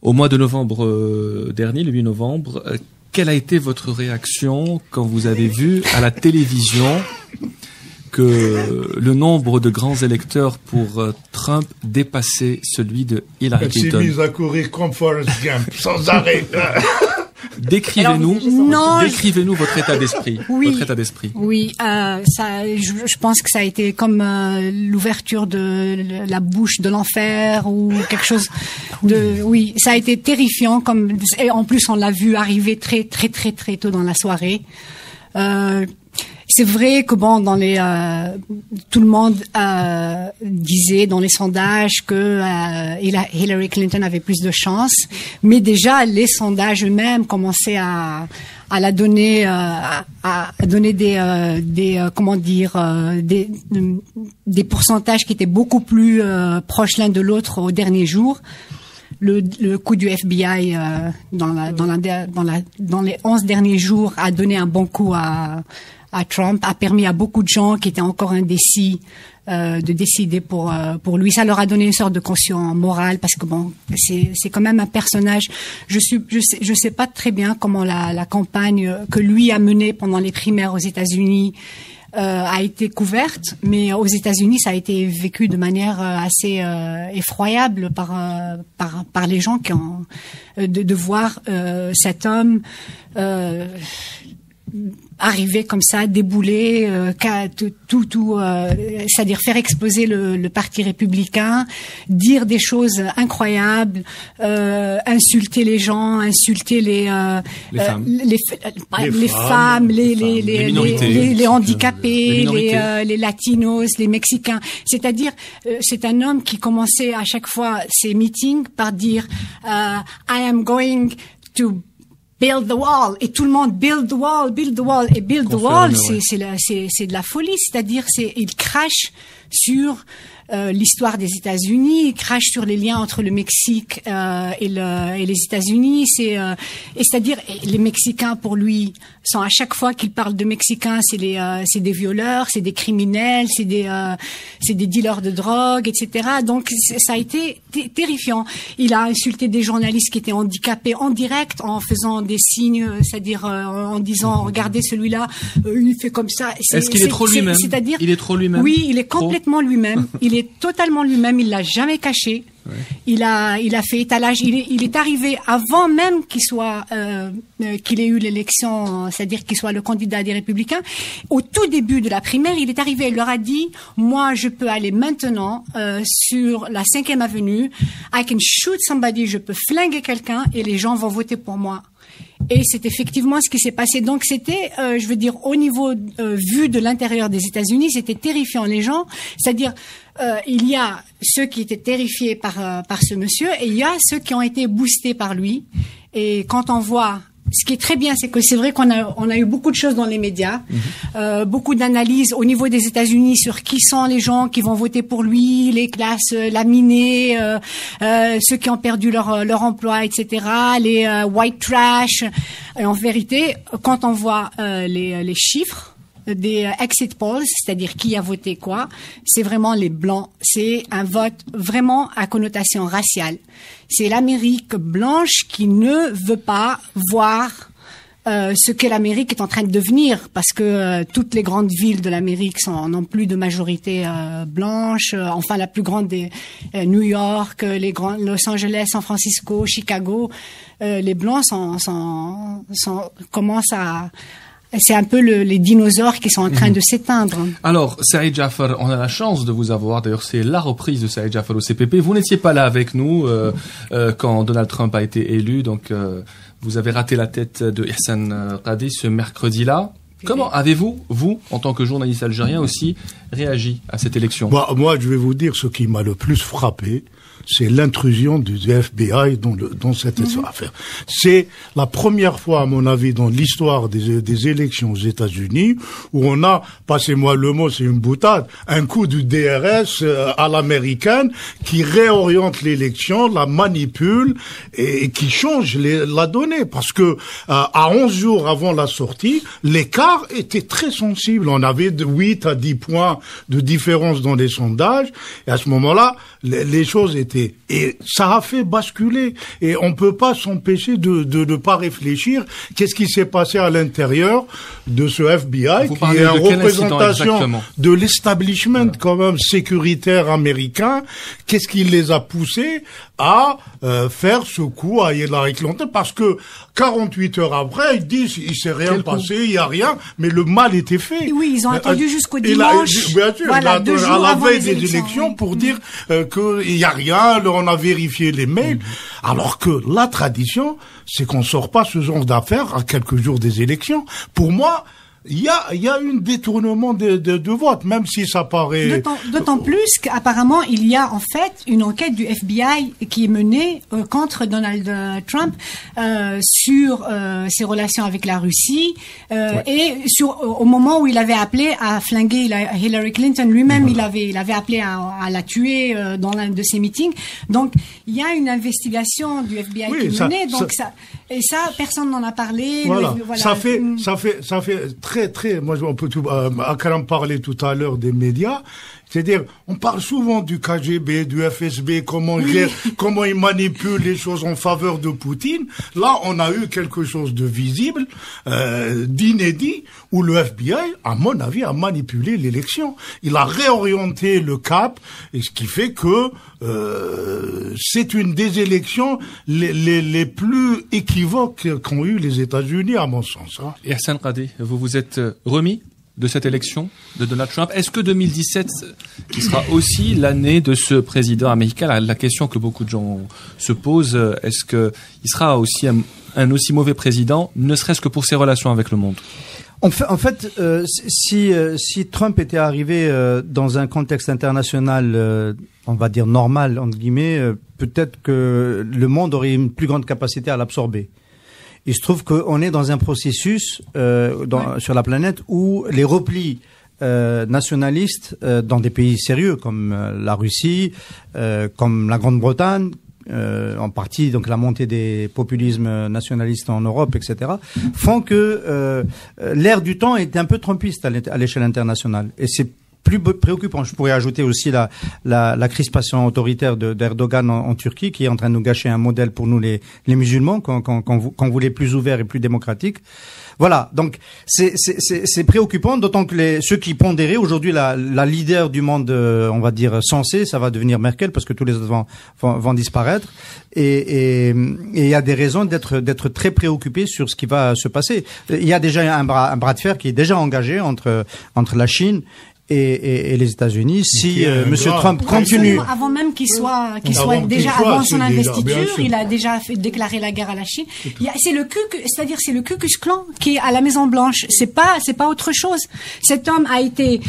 Speaker 5: Au mois de novembre dernier, le 8 novembre, quelle a été votre réaction quand vous avez vu à la télévision que le nombre de grands électeurs pour Trump dépassait celui de Hillary Clinton?
Speaker 8: Elle s'est mise à courir comme Forrest Gump, sans arrêt.
Speaker 5: Décrivez-nous votre état d'esprit.
Speaker 11: Oui,
Speaker 5: votre état d'esprit.
Speaker 11: Oui, je pense que ça a été comme l'ouverture de la bouche de l'enfer ou quelque chose de. Oui, ça a été terrifiant. Et en plus, on l'a vu arriver très très très très tôt dans la soirée. C'est vrai que tout le monde disait dans les sondages que Hillary Clinton avait plus de chance, mais déjà les sondages eux-mêmes commençaient à la donner, à donner des pourcentages qui étaient beaucoup plus proches l'un de l'autre au dernier jour. Le coup du FBI dans les 11 derniers jours a donné un bon coup à Trump, a permis à beaucoup de gens qui étaient encore indécis de décider pour lui. Ça leur a donné une sorte de caution morale parce que c'est quand même un personnage. Je sais pas très bien comment la campagne que lui a menée pendant les primaires aux États-Unis a été couverte, mais aux États-Unis ça a été vécu de manière assez effroyable par les gens qui ont de voir cet homme arriver comme ça, débouler, c'est-à-dire faire exploser le parti républicain, dire des choses incroyables, insulter les gens, insulter les femmes, les handicapés, les latinos, les mexicains. C'est-à-dire, c'est un homme qui commençait à chaque fois ses meetings par dire I am going to build the wall, et tout le monde build the wall, build the wall, et build the wall, c'est de la folie, c'est-à-dire il crache sur l'histoire des États-Unis, il crache sur les liens entre le Mexique et les États-Unis. C'est-à-dire les Mexicains pour lui sont à chaque fois qu'il parle de Mexicains, c'est des violeurs, c'est des criminels, c'est des dealers de drogue, etc. Donc ça a été terrifiant. Il a insulté des journalistes qui étaient handicapés en direct en faisant des signes, c'est-à-dire en disant regardez celui-là, il fait comme ça.
Speaker 5: Est-ce qu'il est trop lui-même?
Speaker 11: C'est-à-dire
Speaker 5: il est trop lui-même.
Speaker 11: Oui, il est complètement lui-même. Il est totalement lui-même. Il l'a jamais caché. Il a fait étalage. Il est arrivé avant même qu'il ait eu l'élection, c'est-à-dire qu'il soit le candidat des Républicains. Au tout début de la primaire, il est arrivé. Il leur a dit, moi, je peux aller maintenant sur la 5e avenue. I can shoot somebody. Je peux flinguer quelqu'un et les gens vont voter pour moi. Et c'est effectivement ce qui s'est passé. Donc c'était, je veux dire, au niveau vu de l'intérieur des États-Unis, c'était terrifiant. Les gens, c'est-à-dire, il y a ceux qui étaient terrifiés par ce monsieur et il y a ceux qui ont été boostés par lui. Et quand on voit, ce qui est très bien, c'est que c'est vrai qu'on a eu beaucoup de choses dans les médias, beaucoup d'analyses au niveau des États-Unis sur qui sont les gens qui vont voter pour lui, les classes laminées, ceux qui ont perdu leur emploi, etc., les white trash. Et en vérité, quand on voit les chiffres des exit polls, c'est-à-dire qui a voté quoi, c'est vraiment les blancs. C'est un vote vraiment à connotation raciale. C'est l'Amérique blanche qui ne veut pas voir ce que l'Amérique est en train de devenir, parce que toutes les grandes villes de l'Amérique n'ont plus de majorité blanche. Enfin, la plus grande des New York, Los Angeles, San Francisco, Chicago, les blancs commencent à... C'est un peu les dinosaures qui sont en train de s'éteindre.
Speaker 5: Alors, Saïd Jafar, on a la chance de vous avoir. D'ailleurs, c'est la reprise de Saïd Jafar au CPP. Vous n'étiez pas là avec nous quand Donald Trump a été élu. Donc, vous avez raté la tête de Ihsan Qadi ce mercredi-là. Comment avez-vous, vous, en tant que journaliste algérien aussi, réagi à cette élection?
Speaker 8: Moi, je vais vous dire ce qui m'a le plus frappé. C'est l'intrusion du FBI dans cette affaire. C'est la première fois, à mon avis, dans l'histoire des élections aux États-Unis où on a, passez-moi le mot, c'est une boutade, un coup du DRS à l'américaine qui réoriente l'élection, la manipule et qui change la donnée. Parce que à 11 jours avant la sortie, l'écart était très sensible. On avait de 8 à 10 points de différence dans les sondages. Et à ce moment-là, les choses étaient... Et ça a fait basculer. Et on peut pas s'empêcher de ne pas réfléchir. Qu'est-ce qui s'est passé à l'intérieur de ce FBI, qui est une représentation de l'establishment quand même sécuritaire américain? Qu'est-ce qui les a poussés à faire ce coup à Hillary Clinton? Parce que 48 heures après, ils disent il s'est rien passé, il y a rien, mais le mal était fait.
Speaker 11: Oui, ils ont attendu jusqu'au dimanche.
Speaker 8: Bien sûr, voilà, 2 jours à la veille des élections pour dire qu'il y a rien, on a vérifié les mails. Alors que la tradition, c'est qu'on sort pas ce genre d'affaires à quelques jours des élections. Pour moi, il y a un détournement de vote, même si ça paraît...
Speaker 11: D'autant plus qu'apparemment, il y a en fait une enquête du FBI qui est menée contre Donald Trump sur ses relations avec la Russie et au moment où il avait appelé à flinguer Hillary Clinton lui-même, il avait appelé à la tuer dans l'un de ses meetings. Donc, il y a une investigation du FBI qui est menée. Donc ça, personne n'en a parlé.
Speaker 8: Voilà. Ça fait très, moi, on peut Akram parlait tout à l'heure des médias. C'est-à-dire, on parle souvent du KGB, du FSB, comment ils manipulent les choses en faveur de Poutine. Là, on a eu quelque chose de visible, d'inédit, où le FBI, à mon avis, a manipulé l'élection. Il a réorienté le cap, et ce qui fait que c'est une des élections les plus équivoques qu'ont eu les États-Unis, à mon sens. Hein.
Speaker 5: Et Ihsan Qadi, vous vous êtes remis de cette élection de Donald Trump? Est-ce que 2017, qui sera aussi l'année de ce président américain, la question que beaucoup de gens se posent, est-ce que il sera aussi un aussi mauvais président, ne serait-ce que pour ses relations avec le monde?
Speaker 6: En fait, si Trump était arrivé dans un contexte international, on va dire normal entre guillemets, peut-être que le monde aurait une plus grande capacité à l'absorber. Il se trouve qu'on est dans un processus sur la planète où les replis nationalistes dans des pays sérieux comme la Russie, comme la Grande-Bretagne, en partie donc la montée des populismes nationalistes en Europe, etc., font que l'ère du temps est un peu trumpiste à l'échelle internationale. Et c'est plus préoccupant. Je pourrais ajouter aussi la crispation autoritaire d'Erdogan en Turquie, qui est en train de nous gâcher un modèle pour nous les musulmans, quand vous voulez plus ouvert et plus démocratique. Voilà, donc c'est préoccupant, d'autant que ceux qui pondéraient aujourd'hui la leader du monde, on va dire sensé, ça va devenir Merkel, parce que tous les autres vont disparaître, et il y a des raisons d'être très préoccupé sur ce qui va se passer. Il y a déjà un bras de fer qui est déjà engagé entre la Chine et les États-Unis. Si Monsieur Trump continue,
Speaker 11: avant même qu'il soit déjà avant son investiture, il a déjà déclaré la guerre à la Chine. C'est le Ku Klux Klan qui est à la Maison Blanche. C'est pas autre chose. Cet homme a été,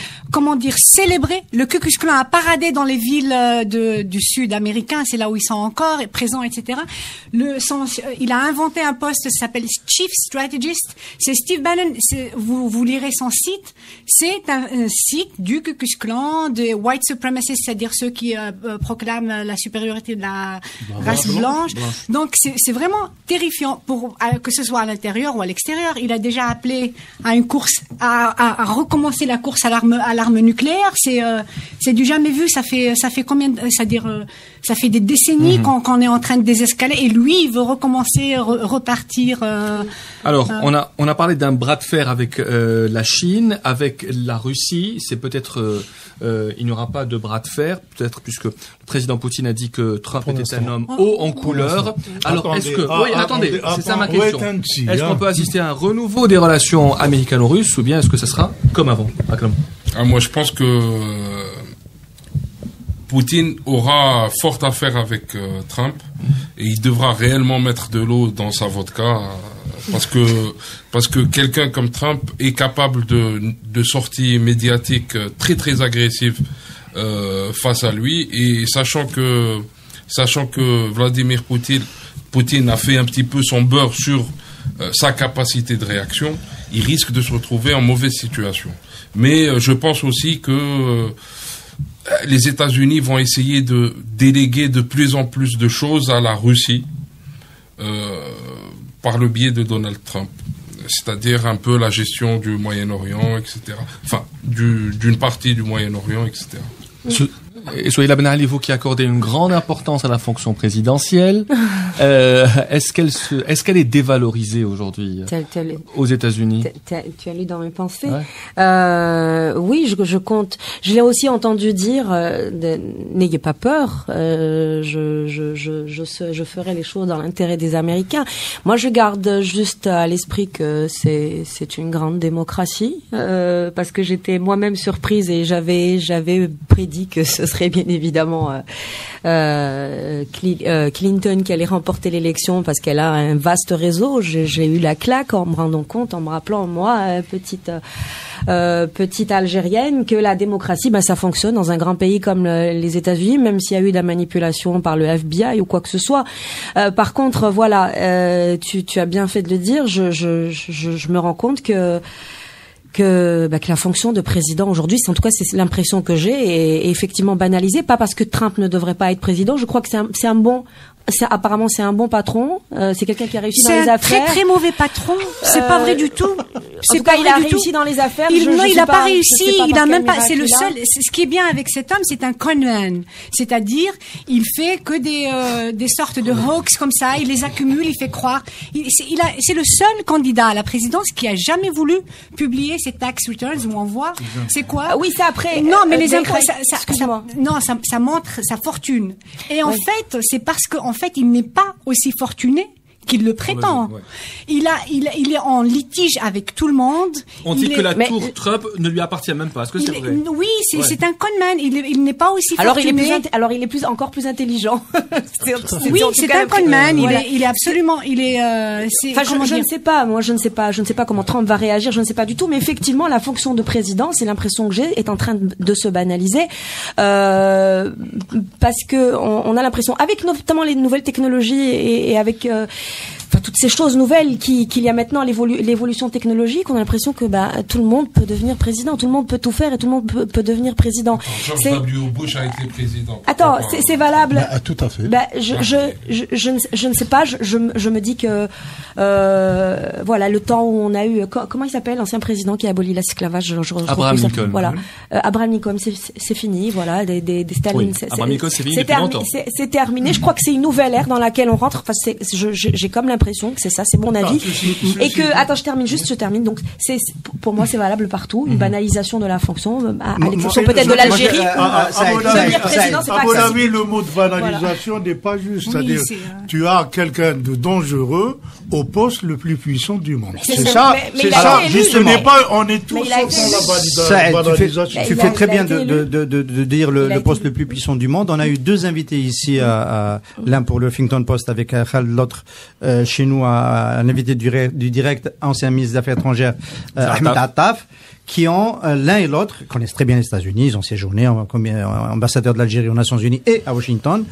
Speaker 11: célébré. Le Ku Klux Klan a paradé dans les villes du Sud américain. C'est là où ils sont encore présents, etc. Il a inventé un poste qui s'appelle Chief Strategist. C'est Steve Bannon. Vous lirez son site. C'est un site du Ku Klux Klan, des white supremacists, c'est-à-dire ceux qui proclament la supériorité de la race blanche. Donc c'est vraiment terrifiant que ce soit à l'intérieur ou à l'extérieur. Il a déjà appelé à une course, à recommencer la course à l'arme nucléaire. C'est du jamais vu. Ça fait combien, c'est-à-dire ça fait des décennies qu'on est en train de désescaler, et lui il veut recommencer, repartir.
Speaker 5: Alors on a parlé d'un bras de fer avec la Chine, avec la Russie. C'est peut-être il n'y aura pas de bras de fer, peut-être, puisque le président Poutine a dit que Trump était un homme haut en couleur. Alors attendez, c'est ça ma question. Est-ce qu'on peut assister à un renouveau des relations américano-russes, ou bien est-ce que ça sera comme avant, Akram?
Speaker 10: Moi je pense que Poutine aura fort à faire avec Trump, et il devra réellement mettre de l'eau dans sa vodka, parce que quelqu'un comme Trump est capable de sorties médiatiques très très agressives face à lui, et sachant que Vladimir Poutine a fait un petit peu son beurre sur sa capacité de réaction, il risque de se retrouver en mauvaise situation. Mais je pense aussi que les États-Unis vont essayer de déléguer de plus en plus de choses à la Russie par le biais de Donald Trump, c'est-à-dire un peu la gestion du Moyen-Orient, etc. Enfin, d'une partie du Moyen-Orient, etc.
Speaker 5: Et Souhaila Ben Ali, vous qui accordez une grande importance à la fonction présidentielle, est-ce qu'elle est dévalorisée aujourd'hui aux États-Unis?
Speaker 7: Tu as lu dans mes pensées. Ouais. Oui, je compte. Je l'ai aussi entendu dire. N'ayez pas peur. Je ferai les choses dans l'intérêt des Américains. Moi, je garde juste à l'esprit que c'est une grande démocratie, parce que j'étais moi-même surprise, et j'avais prédit que ce serait bien évidemment Clinton qui allait remporter l'élection, parce qu'elle a un vaste réseau. J'ai eu la claque en me rendant compte, en me rappelant, moi, petite Algérienne, que la démocratie, ça fonctionne dans un grand pays comme les États-Unis, même s'il y a eu de la manipulation par le FBI ou quoi que ce soit. Par contre, voilà, tu as bien fait de le dire. Je me rends compte que la fonction de président aujourd'hui, en tout cas c'est l'impression que j'ai, est effectivement banalisée, pas parce que Trump ne devrait pas être président. Je crois que apparemment c'est un bon patron, c'est quelqu'un qui a réussi dans les affaires.
Speaker 11: C'est un très très mauvais patron, c'est pas vrai du tout.
Speaker 7: C'est pas, il a réussi dans les affaires.
Speaker 11: Il a pas réussi, il a même pas, c'est le seul. Ce qui est bien avec cet homme, c'est un conman. C'est-à-dire, il fait que des sortes de hoax comme ça, il les accumule, il fait croire. C'est le seul candidat à la présidence qui a jamais voulu publier ses tax returns où on voit c'est quoi.
Speaker 7: Oui, c'est après.
Speaker 11: Non, mais les impôts, ça montre sa fortune. Et en fait, c'est parce que fait, il n'est pas aussi fortuné qu'il le prétend. Ouais. Il est en litige avec tout le monde.
Speaker 5: On dit que la tour Trump ne lui appartient même pas. Est-ce que c'est vrai?
Speaker 11: Oui, c'est un conman. Il n'est pas aussi fortuné.
Speaker 7: Alors il est encore plus intelligent.
Speaker 11: Oui, c'est un conman. Il est absolument,
Speaker 7: je ne sais pas. Moi, je ne sais pas comment Trump va réagir. Je ne sais pas du tout. Mais effectivement, la fonction de président, c'est l'impression que j'ai, est en train de se banaliser, parce que on a l'impression, avec notamment les nouvelles technologies et avec toutes ces choses nouvelles qu'il y a maintenant, l'évolution technologique, on a l'impression que tout le monde peut devenir président, tout le monde peut tout faire et tout le monde peut devenir président.
Speaker 10: George W. Bush a été président.
Speaker 7: Attends, c'est valable.
Speaker 9: Tout à fait.
Speaker 7: Je ne sais pas. Je me dis que voilà, le temps où on a eu comment il s'appelle l'ancien président qui a aboli l'esclavage,
Speaker 5: Abraham Lincoln.
Speaker 7: Voilà, Abraham Lincoln, c'est fini. Voilà, des Staline.
Speaker 5: Oui. Abraham Lincoln, c'est fini depuis longtemps.
Speaker 7: C'est terminé. Je crois que c'est une nouvelle ère dans laquelle on rentre. Enfin, j'ai comme l'impression que c'est ça, c'est mon avis. Et que attends, je termine. Donc pour moi, c'est valable partout. Une banalisation de la fonction, à l'exception peut-être de l'Algérie. Devenir président, c'est pas
Speaker 8: à mon avis, le mot de banalisation n'est pas juste. C'est-à-dire, tu as quelqu'un de dangereux au poste le plus puissant du monde. C'est ça.
Speaker 7: C'est ça.
Speaker 8: Justement. On est tous sans la banalisation.
Speaker 6: Tu fais très bien de dire le poste le plus puissant du monde. On a eu 2 invités ici, l'un pour le Huffington Post avec Khaled, l'autre chez nous, un invité du direct, ancien ministre des Affaires étrangères, Ahmed Attaf, qui ont, l'un et l'autre, connaissent très bien les États-Unis, ils ont séjourné comme ambassadeur de l'Algérie aux Nations Unies et à Washington,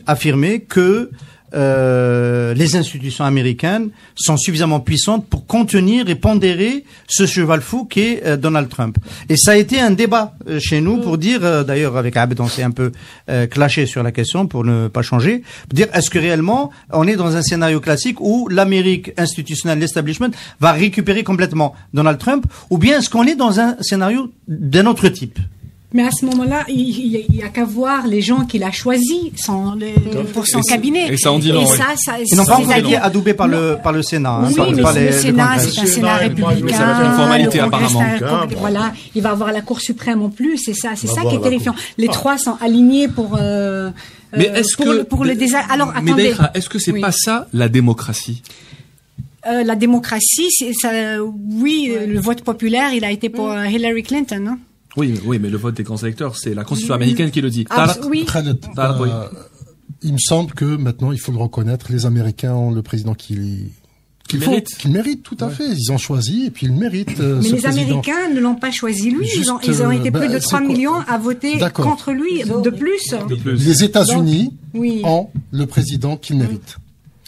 Speaker 6: affirmé que les institutions américaines sont suffisamment puissantes pour contenir et pondérer ce cheval fou qu'est Donald Trump. Et ça a été un débat chez nous pour dire, d'ailleurs avec Abed on s'est un peu clashé sur la question pour ne pas changer, pour dire est-ce que réellement on est dans un scénario classique où l'Amérique institutionnelle, l'establishment va récupérer complètement Donald Trump, ou bien est-ce qu'on est dans un scénario d'un autre type?
Speaker 11: Mais à ce moment-là, il y a qu'à voir les gens qu'il a choisis pour son cabinet.
Speaker 5: Et ça en dit long.
Speaker 6: Ils n'ont pas encore été adoubés par le Sénat.
Speaker 11: Oui, mais le Sénat, c'est un Sénat républicain.
Speaker 5: Ça va être une formalité apparemment.
Speaker 11: Voilà, il va avoir la Cour suprême en plus. C'est ça qui est terrifiant. Les 3 sont alignés pour.
Speaker 5: Mais est-ce
Speaker 11: pour le désastre. Alors attendez.
Speaker 5: Mais Daïra, est-ce que c'est pas ça la démocratie?
Speaker 11: La démocratie, le vote populaire, il a été pour Hillary Clinton, non?
Speaker 5: Oui, mais le vote des grands électeurs, c'est la Constitution américaine qui le dit.
Speaker 11: Oui.
Speaker 9: Il me semble que maintenant, il faut le reconnaître, les Américains ont le président qu'ils méritent, tout à fait. Ils ont choisi et puis ils méritent.
Speaker 11: Mais les Américains ne l'ont pas choisi lui. Ils ont été plus de 3 millions à voter contre lui, de plus.
Speaker 9: Les États-Unis ont le président qu'ils méritent.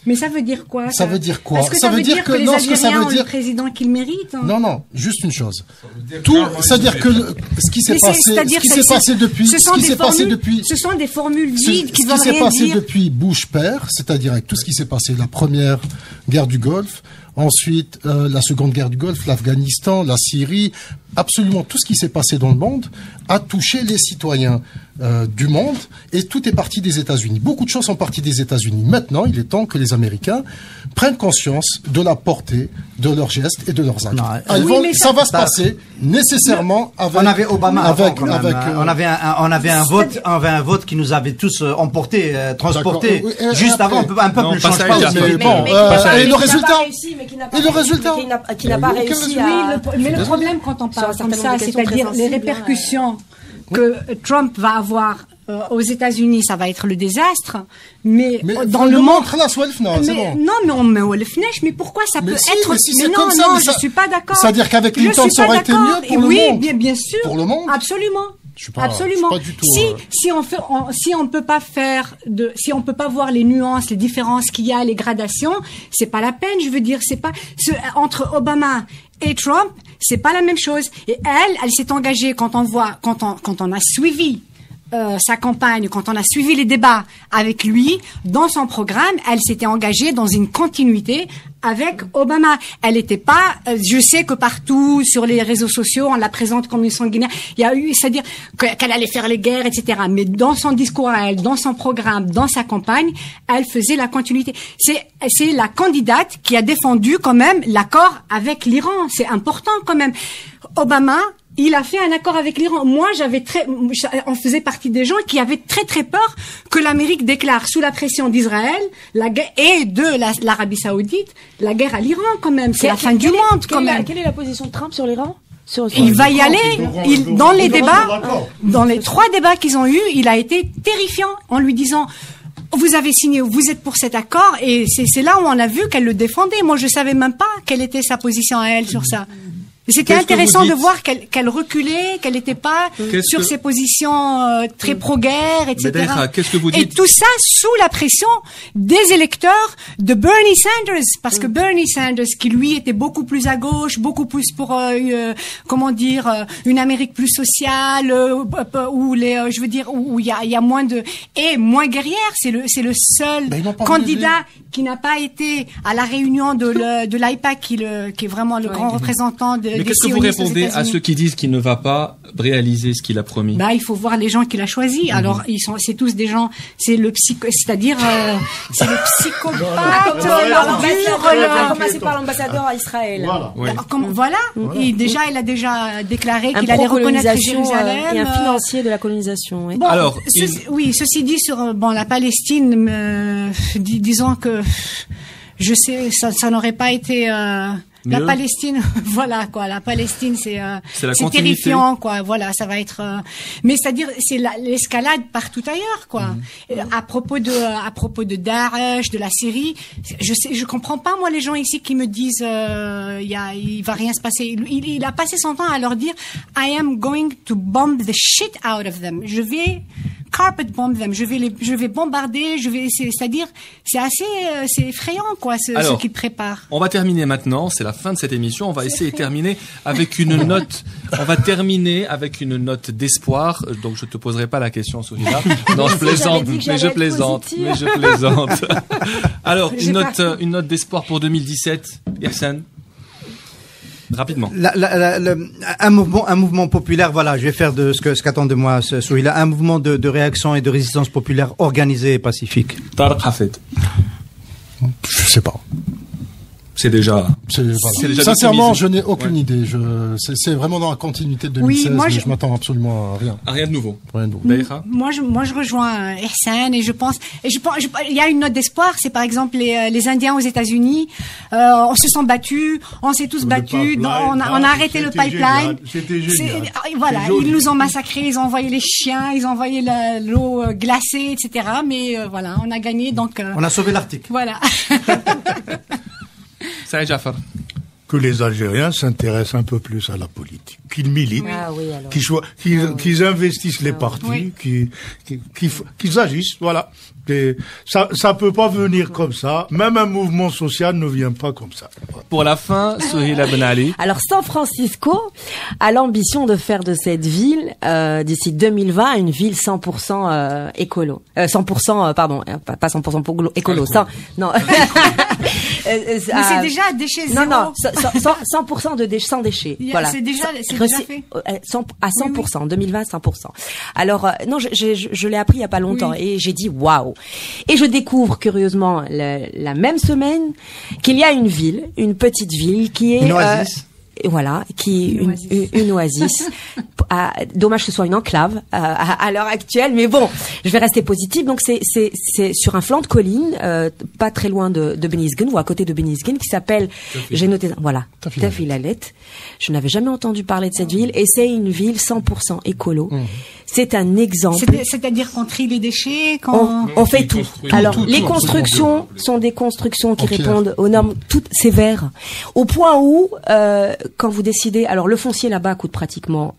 Speaker 11: Mais ça veut dire quoi?
Speaker 9: Ça veut dire quoi?
Speaker 11: Est-ce que ça veut dire que les Algériens ont le président qu'ils méritent?
Speaker 9: Non, juste une chose. C'est-à-dire que ce qui s'est passé depuis,
Speaker 11: ce sont des formules vides qui veulent rien dire.
Speaker 9: Ce qui s'est passé depuis Bush père, c'est-à-dire avec tout ce qui s'est passé, la première guerre du Golfe, ensuite la seconde guerre du Golfe, l'Afghanistan, la Syrie, absolument tout ce qui s'est passé dans le monde a touché les citoyens du monde, et tout est parti des États-Unis. Beaucoup de choses sont parties des États-Unis. Maintenant, il est temps que les Américains prennent conscience de la portée de leurs gestes et de leurs actes. Ça va se passer nécessairement avec.
Speaker 6: On avait Obama on avait un vote qui nous avait tous emportés, transportés. Juste avant, un peuple ne change pas.
Speaker 9: Et le résultat
Speaker 7: qui n'a pas réussi à.
Speaker 11: Mais le problème quand on parle comme ça, c'est-à-dire les répercussions que Trump va avoir aux États-Unis, ça va être le désastre, mais dans le monde. Mais pourquoi ça peut être? Non, je suis pas d'accord.
Speaker 9: C'est-à-dire qu'avec Clinton, ça aurait été mieux pour le monde.
Speaker 11: Oui, bien sûr.
Speaker 9: Pour le monde.
Speaker 11: Absolument. Absolument.
Speaker 9: Pas du tout,
Speaker 11: si on peut pas voir les nuances, les différences qu'il y a, les gradations, c'est pas la peine. Je veux dire, c'est pas entre Obama et Trump, c'est pas la même chose. Et elle s'est engagée quand on a suivi sa campagne, quand on a suivi les débats avec lui, dans son programme, elle s'était engagée dans une continuité avec Obama. Elle n'était pas, je sais que partout sur les réseaux sociaux, on la présente comme une sanguinaire. Il y a eu, c'est-à-dire qu'elle allait faire les guerres, etc. Mais dans son discours à elle, dans son programme, dans sa campagne, elle faisait la continuité. C'est la candidate qui a défendu quand même l'accord avec l'Iran. C'est important quand même. Obama, il a fait un accord avec l'Iran. Moi, on faisait partie des gens qui avaient très très peur que l'Amérique déclare sous la pression d'Israël la guerre et de l'Arabie Saoudite la guerre à l'Iran quand même. C'est la fin du monde quand même.
Speaker 7: Quelle est la position de Trump sur l'Iran?
Speaker 11: Il va y aller. Dans les débats, dans les 3 débats qu'ils ont eus, il a été terrifiant en lui disant. Vous avez signé, vous êtes pour cet accord, et c'est là où on a vu qu'elle le défendait. Moi, je savais même pas quelle était sa position à elle sur ça. C'était intéressant de voir qu'elle reculait, qu'elle n'était pas sur ses positions très pro-guerre, etc.
Speaker 5: Medeiros, qu'est-ce que vous dites?
Speaker 11: Et tout ça sous la pression des électeurs de Bernie Sanders, parce que Bernie Sanders, qui lui était beaucoup plus à gauche, beaucoup plus pour une Amérique plus sociale, où il y a moins moins guerrière. C'est le seul candidat qui n'a pas été à la réunion de l'AIPAC, qui est vraiment le grand représentant de.
Speaker 5: Mais qu'est-ce que vous répondez à ceux qui disent qu'il ne va pas réaliser ce qu'il a promis?
Speaker 11: Il faut voir les gens qu'il a choisis. Alors c'est tous des gens, c'est le psychopathe.
Speaker 7: On va commencer par l'ambassadeur à Israël.
Speaker 11: Voilà. Et déjà, il a déjà déclaré qu'il allait reconnaître Jérusalem.
Speaker 7: Et un financier de la colonisation.
Speaker 11: Bon, alors, ceci dit sur la Palestine, disons que je sais, ça n'aurait pas été la Palestine, voilà quoi. La Palestine, c'est terrifiant quoi. Voilà, ça va être. Mais c'est-à-dire, c'est l'escalade partout ailleurs quoi. À propos de Daesh, de la Syrie, je comprends pas moi les gens ici qui me disent il va rien se passer. Il a passé son temps à leur dire I am going to bomb the shit out of them. Je vais carpet bomb them. Je vais bombarder. C'est-à-dire, c'est effrayant quoi ce qu'ils préparent.
Speaker 5: On va terminer maintenant. C'est la fin de cette émission. On va essayer de terminer avec une note. On va terminer avec une note d'espoir. Donc je te poserai pas la question, Sohila. Non, je plaisante. Mais je plaisante. Alors une note d'espoir pour 2017. Yersan. Rapidement.
Speaker 6: Un mouvement populaire, voilà, je vais faire de ce qu'attend de moi Sohila, un mouvement de réaction et de résistance populaire organisé et pacifique.
Speaker 5: Tariq Hafed.
Speaker 9: Je sais pas.
Speaker 5: C'est déjà
Speaker 9: sincèrement, je n'ai aucune idée. C'est vraiment dans la continuité de 2016, mais je m'attends absolument à rien.
Speaker 5: Rien de nouveau.
Speaker 11: Moi, je rejoins Ersan et je pense, il y a une note d'espoir. C'est par exemple les Indiens aux États-Unis. On se sont battus, on s'est tous battus, on a arrêté le pipeline.
Speaker 8: C'était génial.
Speaker 11: Voilà, ils nous ont massacrés, ils ont envoyé les chiens, ils ont envoyé l'eau glacée, etc. Mais voilà, on a gagné donc.
Speaker 6: On a sauvé l'Arctique.
Speaker 11: Voilà.
Speaker 5: Saïd Jafar.
Speaker 8: Que les Algériens s'intéressent un peu plus à la politique, qu'ils militent, qu'ils investissent les partis, qu'ils agissent, voilà. Et ça peut pas venir comme ça. Même un mouvement social ne vient pas comme ça.
Speaker 5: Pour la fin, Sohila Ben Ali.
Speaker 7: Alors, San Francisco a l'ambition de faire de cette ville, d'ici 2020, une ville 100% écolo. 100%, pardon, pas 100% écolo. Non.
Speaker 11: Mais c'est déjà déchets zéro.
Speaker 7: Non, 100% de sans déchets. Voilà.
Speaker 11: C'est déjà fait.
Speaker 7: À 100%, 2020, 100%. Alors, non, je l'ai appris il y a pas longtemps et j'ai dit waouh. Et je découvre curieusement la même semaine qu'il y a une ville, une petite ville qui est
Speaker 6: une oasis.
Speaker 7: Voilà, qui est une oasis. Dommage que ce soit une enclave à l'heure actuelle, mais bon, je vais rester positive. Donc c'est sur un flanc de colline, pas très loin de Benizgen ou à côté de Benizgen, qui s'appelle, j'ai noté, voilà, Tafilalet. Je n'avais jamais entendu parler de cette ville et c'est une ville 100% écolo. C'est un exemple.
Speaker 11: C'est-à-dire qu'on trie les déchets,
Speaker 7: on fait tout. Alors les constructions sont des constructions qui répondent aux normes toutes sévères, au point où quand vous décidez, alors le foncier là-bas coûte pratiquement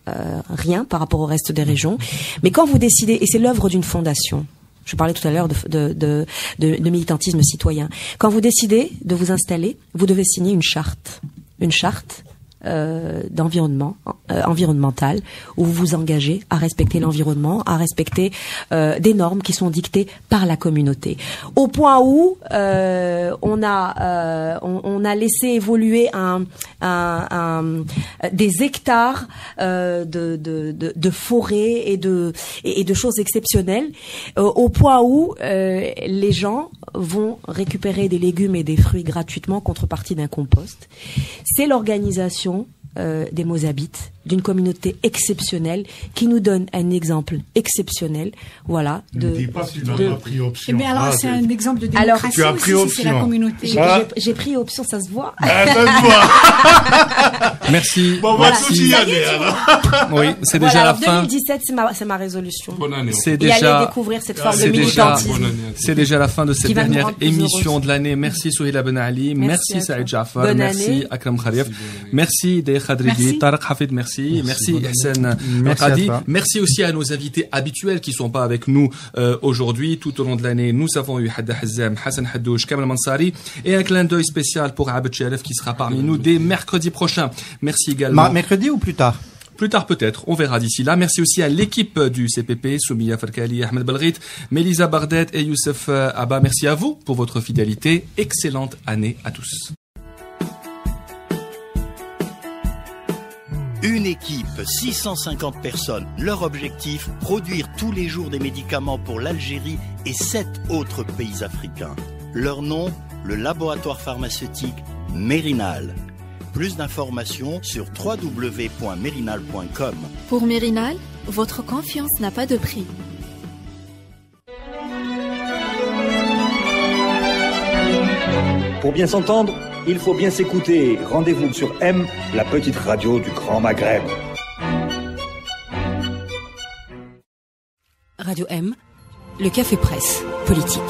Speaker 7: rien par rapport au reste des régions, mais quand vous décidez, et c'est l'œuvre d'une fondation, je parlais tout à l'heure de militantisme citoyen, quand vous décidez de vous installer, vous devez signer une charte environnementale où vous vous engagez à respecter l'environnement, à respecter des normes qui sont dictées par la communauté. Au point où on a laissé évoluer des hectares de forêts et de choses exceptionnelles, au point où les gens vont récupérer des légumes et des fruits gratuitement contrepartie d'un compost. C'est l'organisation des Mozabites d'une communauté exceptionnelle qui nous donne un exemple exceptionnel, voilà.
Speaker 8: Ne dis pas que tu n'as pas pris option.
Speaker 11: Mais alors c'est un exemple de démocratie.
Speaker 8: Tu as pris
Speaker 11: aussi,
Speaker 8: option.
Speaker 11: C'est la communauté.
Speaker 7: J'ai pris option, ça se voit.
Speaker 8: Ça se voit.
Speaker 5: Merci.
Speaker 8: Bon, on va tous y aller alors.
Speaker 5: Oui, c'est déjà la fin.
Speaker 7: 2017, c'est ma résolution.
Speaker 10: Bonne année.
Speaker 5: C'est
Speaker 7: Et
Speaker 5: déjà
Speaker 7: aller découvrir cette forme de militantisme.
Speaker 5: C'est déjà la fin de cette
Speaker 7: Qui va nous
Speaker 5: dernière
Speaker 7: rendre plus
Speaker 5: émission
Speaker 7: heureux.
Speaker 5: de l'année. Merci Souheila Ben Ali,
Speaker 7: Merci
Speaker 5: merci
Speaker 7: à
Speaker 5: Saïd
Speaker 7: toi.
Speaker 5: Jafar,
Speaker 7: Bonne
Speaker 5: merci
Speaker 7: année.
Speaker 5: Akram Khalif, merci Day Khadridi,
Speaker 11: Merci.
Speaker 5: Tariq Hafid, merci Ihsan
Speaker 6: Merci à
Speaker 5: Qadi.
Speaker 6: toi.
Speaker 5: Merci aussi à nos invités habituels qui sont pas avec nous aujourd'hui. Tout au long de l'année, nous avons eu Hadda Hazzam, Hassan Haddouche, Kamal Mansari et un clin d'œil spécial pour Abed Sharif qui sera parmi nous dès mercredi prochain. Merci également.
Speaker 6: Mercredi ou plus tard?
Speaker 5: Plus tard peut-être, on verra d'ici là. Merci aussi à l'équipe du CPP, Soumia Farkali, Ahmed Belrit, Mélisa Bardet et Youssef Abba. Merci à vous pour votre fidélité. Excellente année à tous.
Speaker 1: Une équipe, 650 personnes. Leur objectif, produire tous les jours des médicaments pour l'Algérie et 7 autres pays africains. Leur nom, le laboratoire pharmaceutique Mérinal. Plus d'informations sur www.mérinal.com.
Speaker 2: Pour Mérinal, votre confiance n'a pas de prix.
Speaker 3: Pour bien s'entendre, il faut bien s'écouter. Rendez-vous sur M, la petite radio du Grand Maghreb.
Speaker 4: Radio M, le café presse politique.